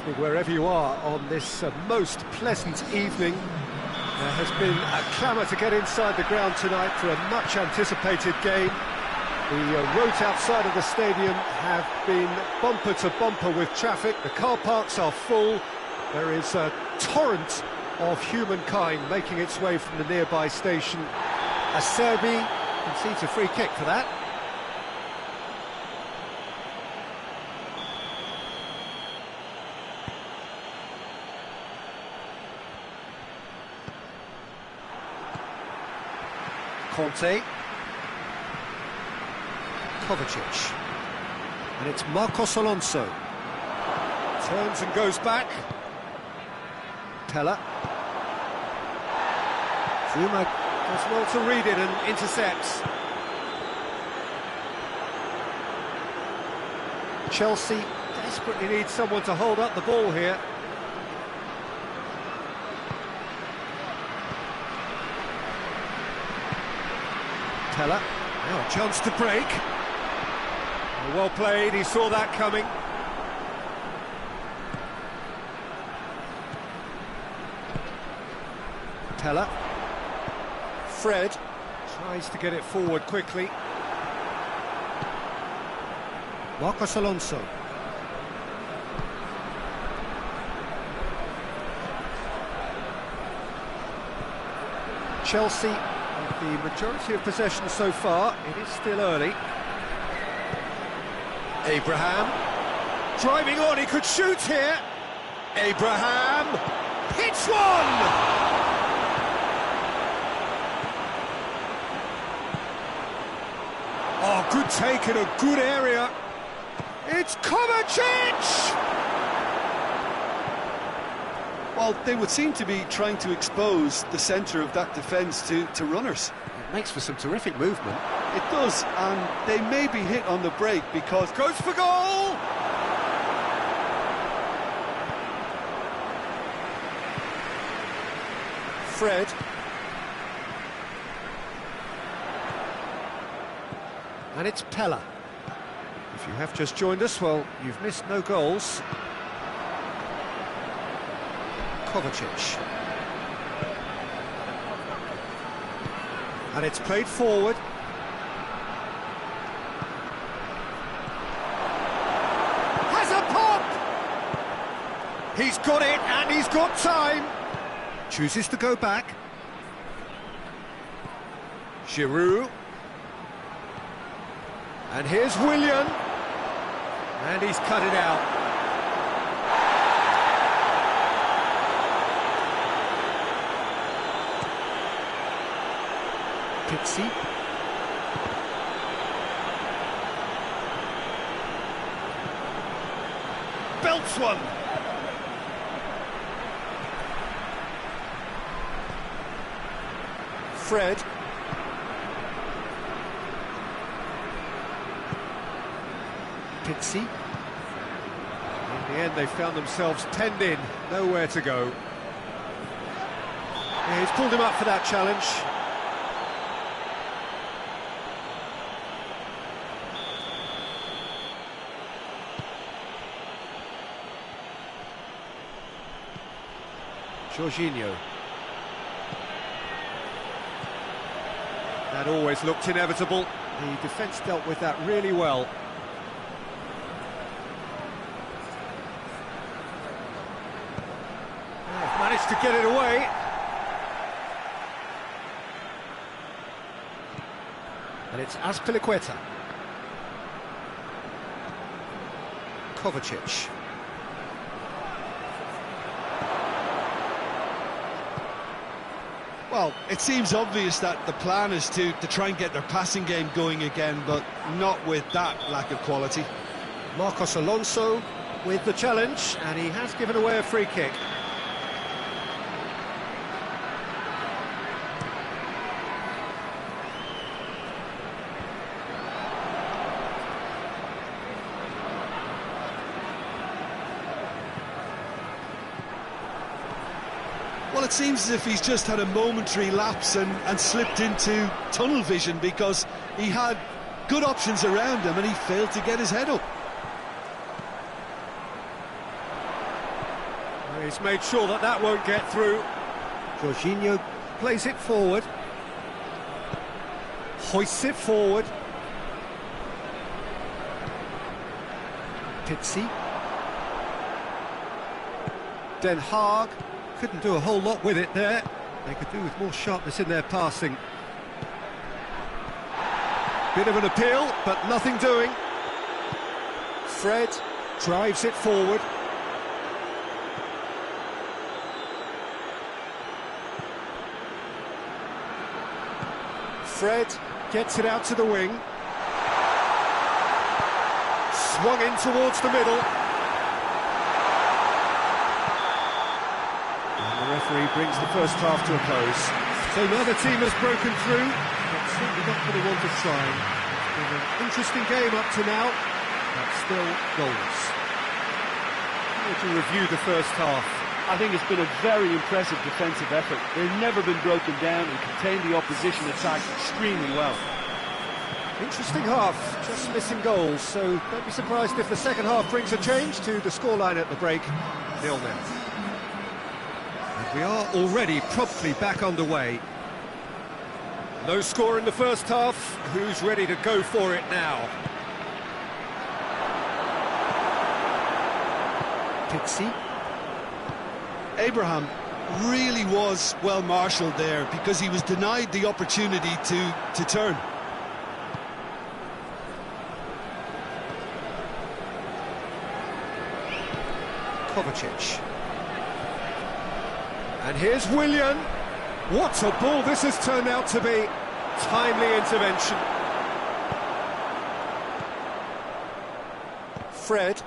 evening, wherever you are on this most pleasant evening. There has been a clamour to get inside the ground tonight for a much-anticipated game. The roads outside of the stadium have been bumper to bumper with traffic. The car parks are full. There is a torrent of humankind making its way from the nearby station. Acerbi concedes a free kick for that. Conte. Kovacic. And it's Marcos Alonso. Turns and goes back. Pella. Zuma does well to read it and intercepts. Chelsea desperately need someone to hold up the ball here. Pella, now a chance to break. Well played, he saw that coming. Pella. Fred tries to get it forward quickly. Marcos Alonso. Chelsea, with the majority of possession so far, it is still early. Abraham, driving on, he could shoot here. Abraham, hits one! Oh, good take in a good area. It's Kovacic! Well, they would seem to be trying to expose the centre of that defence to runners. It makes for some terrific movement. It does, and they may be hit on the break because... Goes for goal! Fred. And it's Pella. If you have just joined us, well, you've missed no goals. Kovacic. And it's played forward. Has a pop! He's got it, and he's got time. Chooses to go back. Giroud. And here's Willian. And he's cut it out. Pixie. Belts one. Fred. Pixie. In the end, they found themselves penned in, nowhere to go. Yeah, he's pulled him up for that challenge. Jorginho. That always looked inevitable. The defence dealt with that really well. They've managed to get it away. And it's Azpilicueta. Kovacic. Well, it seems obvious that the plan is to try and get their passing game going again, but not with that lack of quality. Marcos Alonso with the challenge, and he has given away a free kick. Well, it seems as if he's just had a momentary lapse and slipped into tunnel vision, because he had good options around him and he failed to get his head up. He's made sure that that won't get through. Jorginho plays it forward. Hoists it forward. Pizzi. Den Haag couldn't do a whole lot with it there. They could do with more sharpness in their passing. Bit of an appeal, but nothing doing. Fred drives it forward. Fred gets it out to the wing. Swung in towards the middle. And the referee brings the first half to a close. So neither team has broken through, but certainly not for the want of trying. It's been an interesting game up to now, but still goals. How would you review the first half? I think it's been a very impressive defensive effort. They've never been broken down and contained the opposition attack extremely well. Interesting half, just missing goals, so don't be surprised if the second half brings a change to the scoreline at the break, 0-0. And we are already promptly back underway. No score in the first half, who's ready to go for it now? Pizzi. Abraham really was well marshalled there because he was denied the opportunity to turn. Kovacic. And here's Willian. What a ball this has turned out to be. Timely intervention. Fred.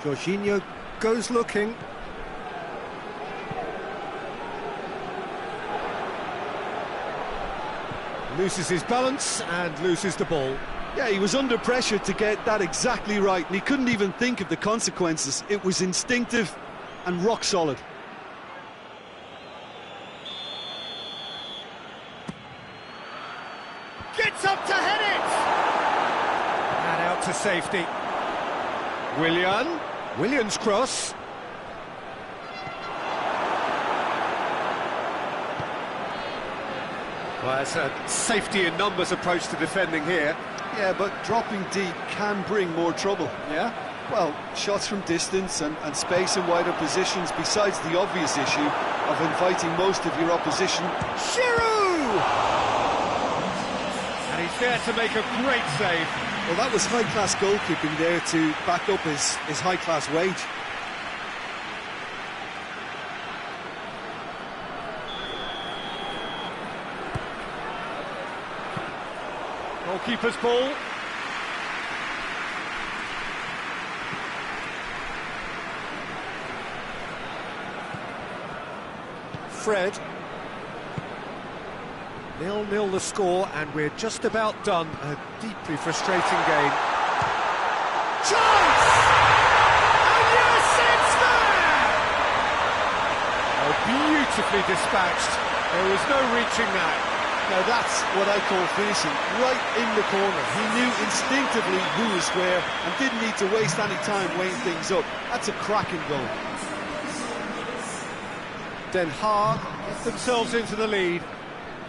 Jorginho goes looking. Loses his balance and loses the ball. Yeah, he was under pressure to get that exactly right, and he couldn't even think of the consequences. It was instinctive and rock solid. Gets up to head it! And out to safety. Willian's cross. Well, it's a safety in numbers approach to defending here. Yeah, but dropping deep can bring more trouble. Yeah? Well, shots from distance and space in wider positions, besides the obvious issue of inviting most of your opposition. Giroud! And he's there to make a great save. Well, that was high-class goalkeeping there to back up his high-class wage. Goalkeeper's ball. Fred. 0-0 the score, and we're just about done. A deeply frustrating game. Chance! And yes, it's there! Oh, beautifully dispatched. There was no reaching that. Now that's what I call finishing, right in the corner. He knew instinctively who was where and didn't need to waste any time weighing things up. That's a cracking goal. Den Haag get themselves into the lead.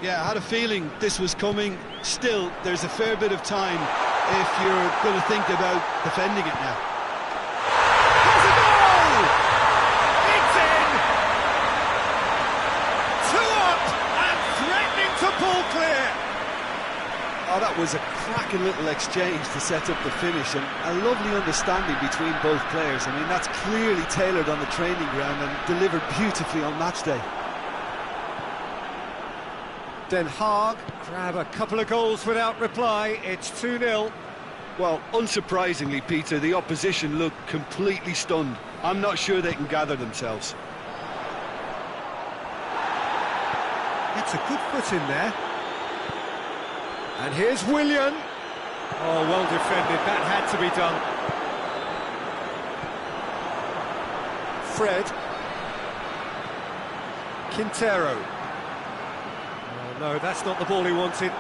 Yeah, I had a feeling this was coming. Still, there's a fair bit of time if you're going to think about defending it now. Has a goal! It's in! 2 up and threatening to pull clear. Oh, that was a cracking little exchange to set up the finish, and a lovely understanding between both players. I mean, that's clearly tailored on the training ground and delivered beautifully on match day. Den Haag grab a couple of goals without reply. It's 2-0. Well, unsurprisingly, Peter, the opposition looked completely stunned. I'm not sure they can gather themselves. Gets a good foot in there. And here's Willian. Oh, well defended. That had to be done. Fred. Quintero. Oh, no, that's not the ball he wanted.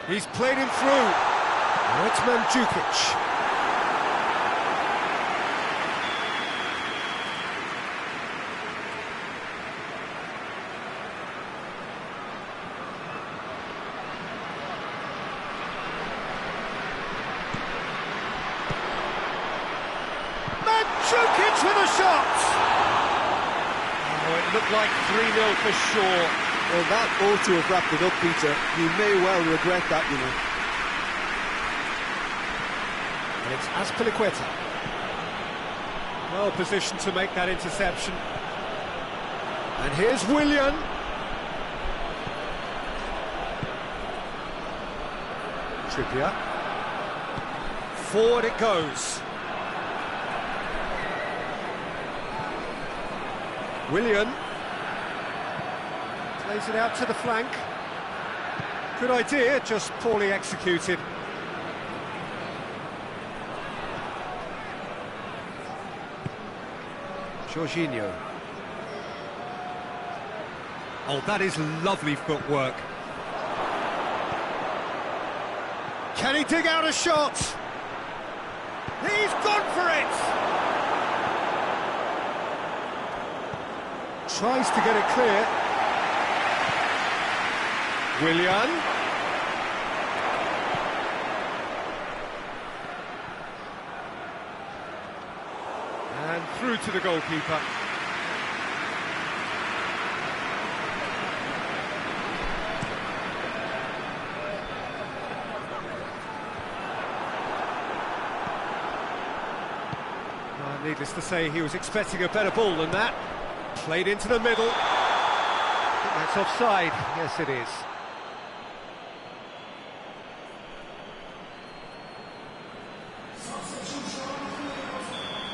He's played him through. Now it's Mandzukic. Mandzukic with a shot! Oh, it looked like 3-0 for sure. Well, that ought to have wrapped it up, Peter. You may well regret that, you know. And it's Azpilicueta. Well positioned to make that interception. And here's Willian. Trippier. Forward it goes. Willian. Plays it out to the flank. Good idea, just poorly executed. Jorginho. Oh, that is lovely footwork. Can he dig out a shot? He's gone for it! Tries to get it clear. Willian. And through to the goalkeeper. Needless to say, he was expecting a better ball than that. Played into the middle. I think that's offside. Yes, it is.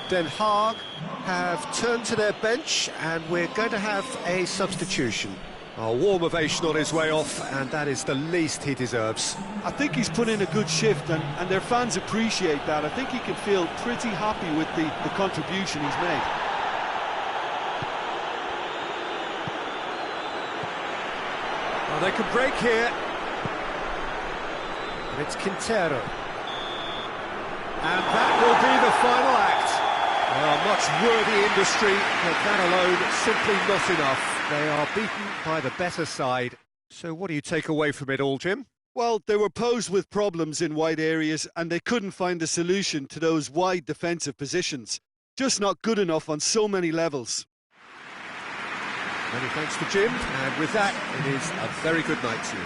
Den Haag have turned to their bench and we're going to have a substitution. A warm ovation on his way off, and that is the least he deserves. I think he's put in a good shift, and their fans appreciate that. I think he can feel pretty happy with the contribution he's made. Well, they could break here. And it's Quintero. And that will be the final act. Well, much worthy industry, but that alone simply not enough. They are beaten by the better side. So what do you take away from it all, Jim? Well, they were posed with problems in wide areas and they couldn't find a solution to those wide defensive positions. Just not good enough on so many levels. Many thanks to Jim, and with that, it is a very good night to you.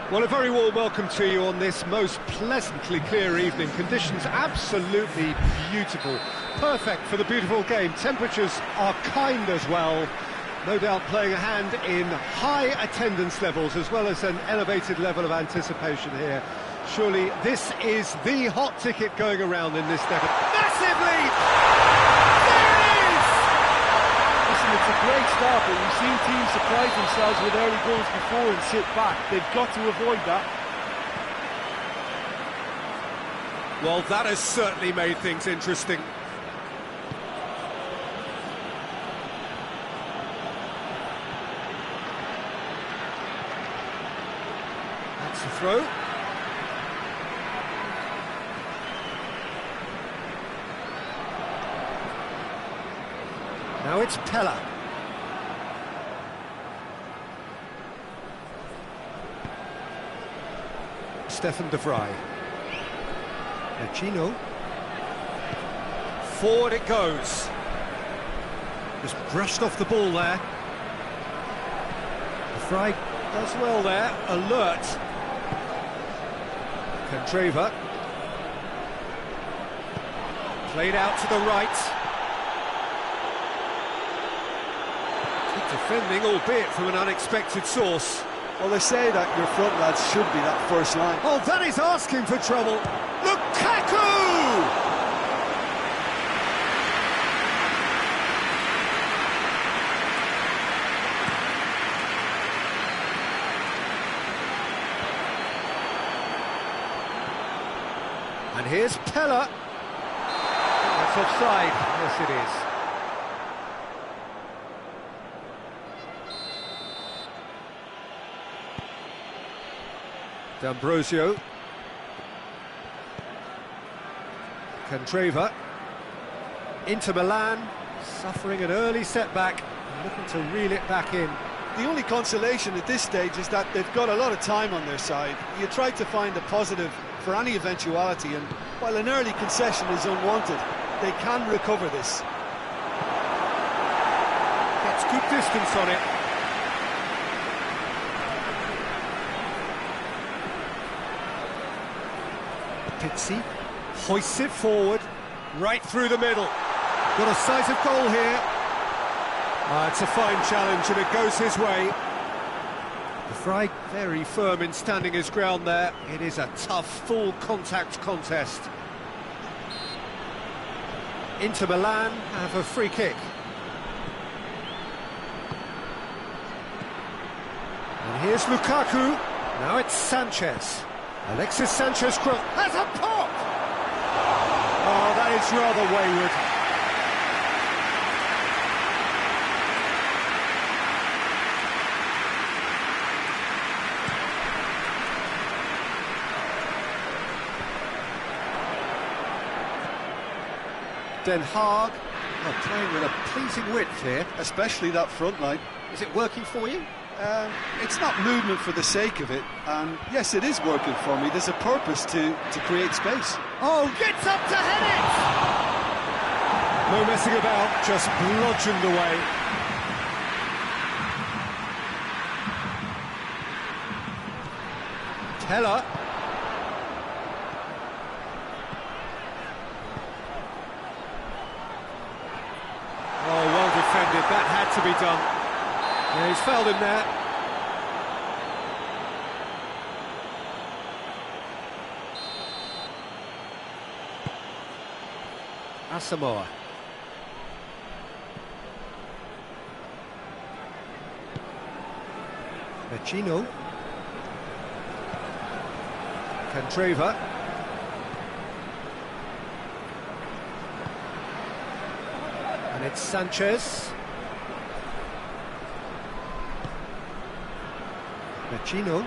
Well, a very warm welcome to you on this most pleasantly clear evening. Conditions absolutely beautiful. Perfect for the beautiful game. Temperatures are kind as well. No doubt playing a hand in high attendance levels as well as an elevated level of anticipation here. Surely this is the hot ticket going around in this decade. Massive lead! There it is! Listen, it's a great start, but we've seen teams surprise themselves with early goals before and sit back. They've got to avoid that. Well, that has certainly made things interesting. That's the throw. Now it's Pella. Stefan de Vrij. Chino. Forward it goes. Just brushed off the ball there. De Vrij does well there. Alert. Candreva. Played out to the right. Defending, albeit from an unexpected source. Well, they say that your front lads should be that first line. Oh, that is asking for trouble. Lukaku! And here's Pella. That's offside. Yes, it is. D'Ambrosio. Candreva. Inter Milan, suffering an early setback, looking to reel it back in. The only consolation at this stage is that they've got a lot of time on their side. You try to find a positive for any eventuality, and while an early concession is unwanted, they can recover this. Gets good distance on it. Pizzi hoists it forward, right through the middle. Got a sight of goal here. It's a fine challenge and it goes his way. De Vrij very firm in standing his ground there. It is a tough, full contact contest. Inter Milan have a free kick. And here's Lukaku. Now it's Sanchez. Alexis Sanchez has a pop! Oh, that is rather wayward. Den Haag playing with a pleasing width here. Especially that front line. Is it working for you? It's not movement for the sake of it, and yes, it is working for me. There's a purpose to create space. Oh, gets up to head it! No messing about, just bludgeoned away. Pella. Oh, well defended, that had to be done. Yeah, he's fouled him there. Asamoah. Vecino. Candreva. And it's Sanchez. Vecino.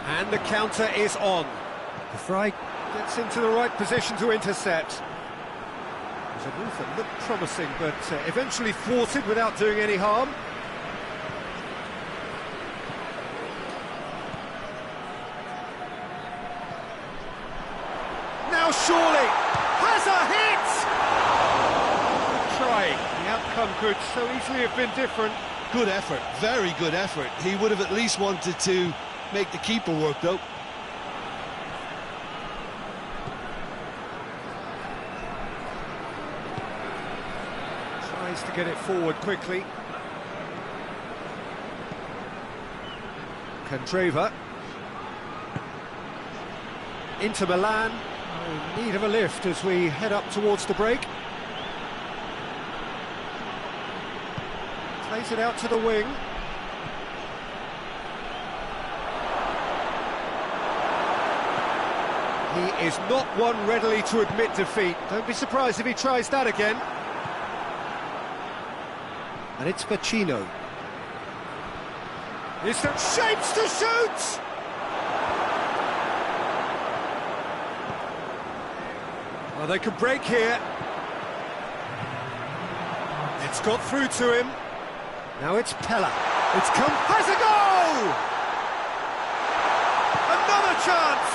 And the counter is on. De Vrij gets into the right position to intercept. There's a move that looked promising, but eventually thwarted without doing any harm. Now surely has a hit! Good try. The outcome could so easily have been different. Good effort, very good effort. He would have at least wanted to make the keeper work, though. Tries to get it forward quickly. Candreva. Into Milan. Oh, in need of a lift as we head up towards the break. Plays it out to the wing. He is not one readily to admit defeat. Don't be surprised if he tries that again. And it's Vecino. Is that shapes to shoot! Well, they could break here. It's got through to him. Now it's Pella. It's come. Has a goal! Another chance!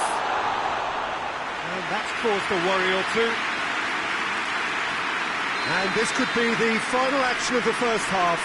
And that's caused a worry or two. And this could be the final action of the first half.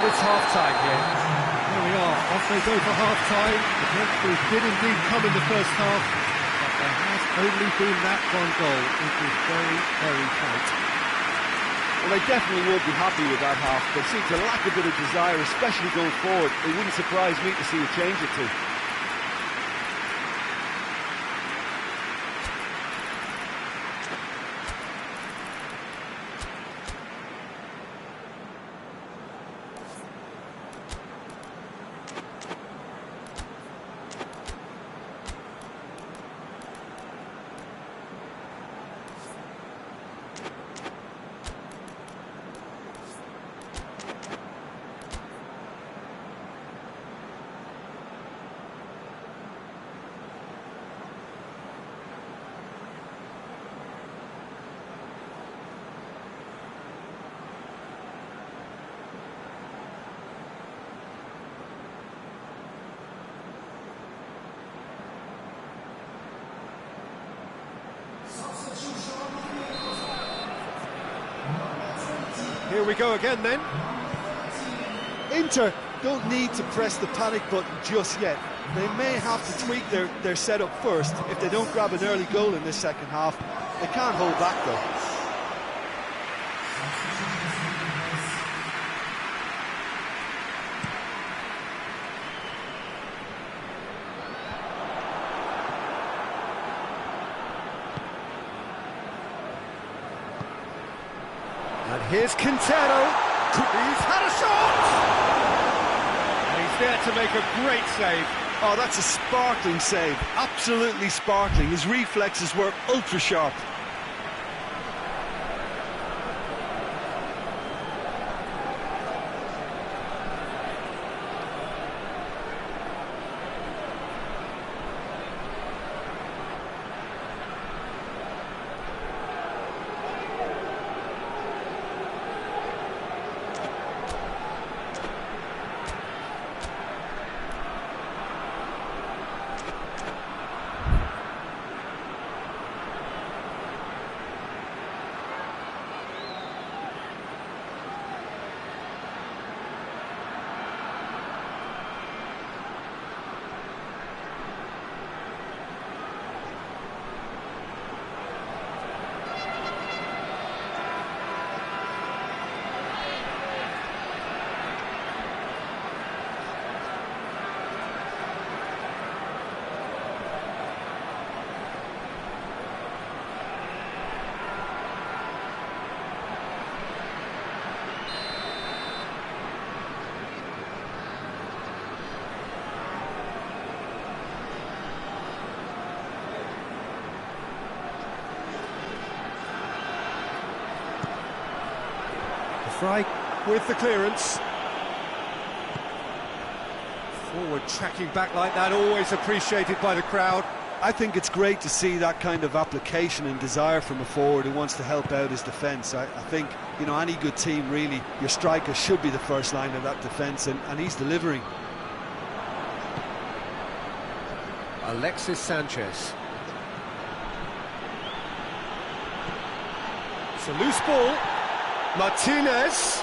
It's half-time here. There we are, off they go for half-time. The breakthrough did indeed come in the first half, but there has only been that one goal. It was very, very tight. Well, they definitely won't be happy with that half. They seem to lack a bit of desire, especially going forward. It wouldn't surprise me to see a change or two. Here we go again then. Inter don't need to press the panic button just yet. They may have to tweak their setup first if they don't grab an early goal in this second half. They can't hold back though. And here's Quintero. He's had a shot! And he's there to make a great save. Oh, that's a sparkling save. Absolutely sparkling. His reflexes were ultra sharp. Fry with the clearance. Forward tracking back like that, always appreciated by the crowd. I think it's great to see that kind of application and desire from a forward who wants to help out his defence. I think, you know, any good team, really, your striker should be the first line of that defence, and he's delivering. Alexis Sanchez. It's a loose ball. Martinez.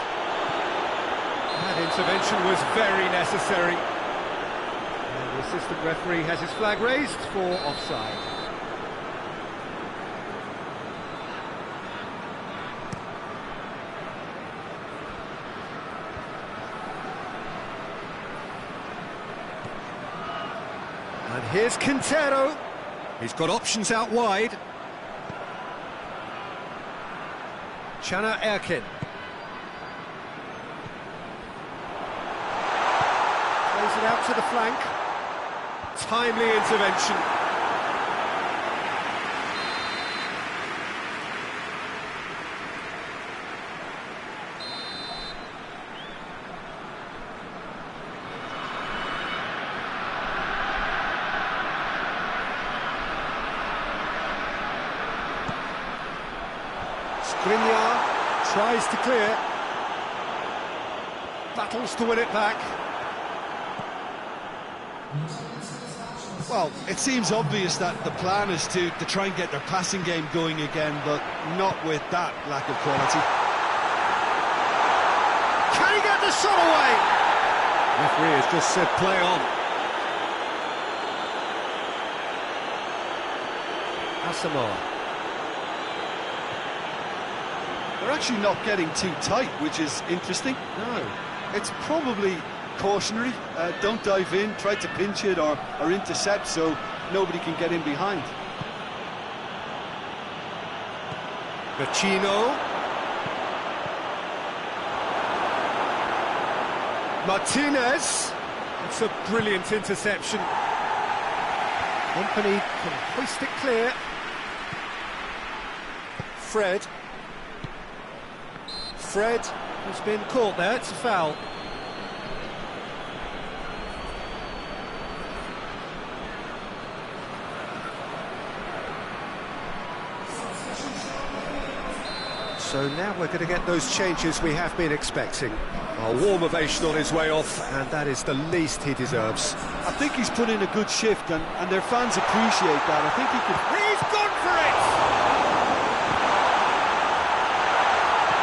That intervention was very necessary. And the assistant referee has his flag raised for offside. And here's Quintero. He's got options out wide. Chana Erkin. Plays it out to the flank. Timely intervention. Skriniar tries to clear. Battles to win it back. Well, it seems obvious that the plan is to try and get their passing game going again, but not with that lack of quality. Can he get the shot away? Referee has just said play on. Asamoah. They're actually not getting too tight, which is interesting. No. It's probably cautionary. Don't dive in, try to pinch it or intercept so nobody can get in behind. Vecino. Martinez. It's a brilliant interception. Company can hoist it clear. Fred has been caught there, it's a foul. So now we're going to get those changes we have been expecting. A warm ovation on his way off, and that is the least he deserves. I think he's put in a good shift, and their fans appreciate that. I think he could... He's gone for it!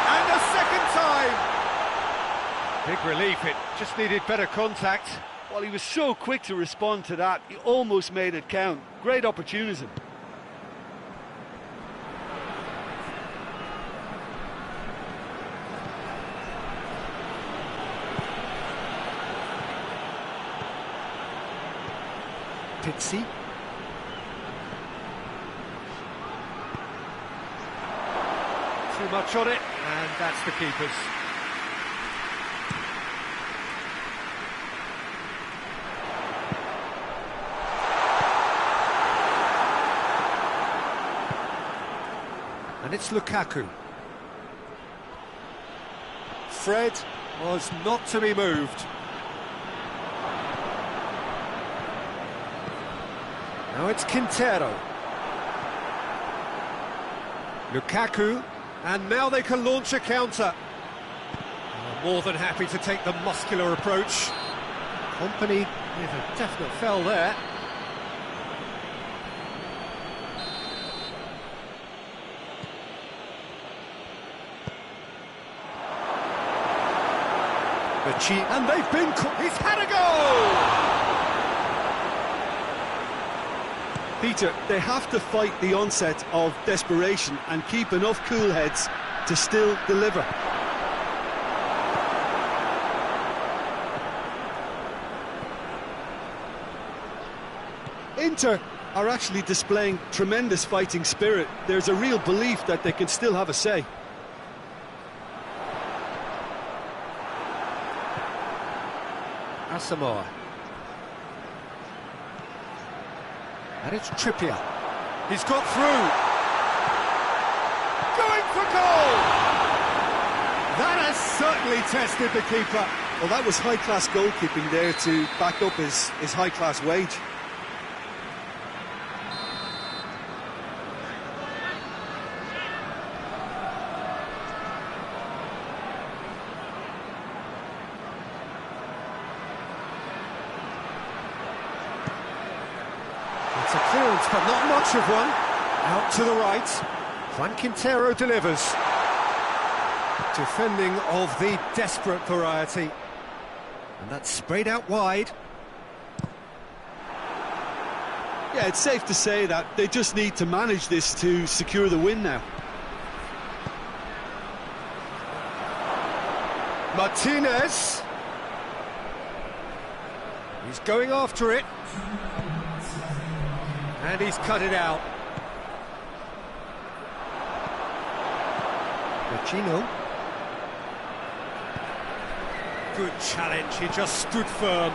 And a second time! Big relief, it just needed better contact. Well, he was so quick to respond to that, he almost made it count. Great opportunism. Pizzi. Too much on it, and that's the keeper's. And it's Lukaku. Fred was not to be moved. Now it's Quintero. Lukaku, and now they can launch a counter. More than happy to take the muscular approach. Company with a definite fell there. And they've been he's had a goal! Peter, they have to fight the onset of desperation and keep enough cool heads to still deliver. Inter are actually displaying tremendous fighting spirit. There's a real belief that they can still have a say. Asamoah. And it's Trippier. He's got through. Going for goal! That has certainly tested the keeper. Well, that was high-class goalkeeping there to back up his high-class wage. Clearance, but not much of one. Out to the right. Juan Quintero delivers. Defending of the desperate variety. And that's sprayed out wide. Yeah, it's safe to say that they just need to manage this to secure the win now. Martinez. He's going after it. And he's cut it out. Gino. Good challenge, he just stood firm.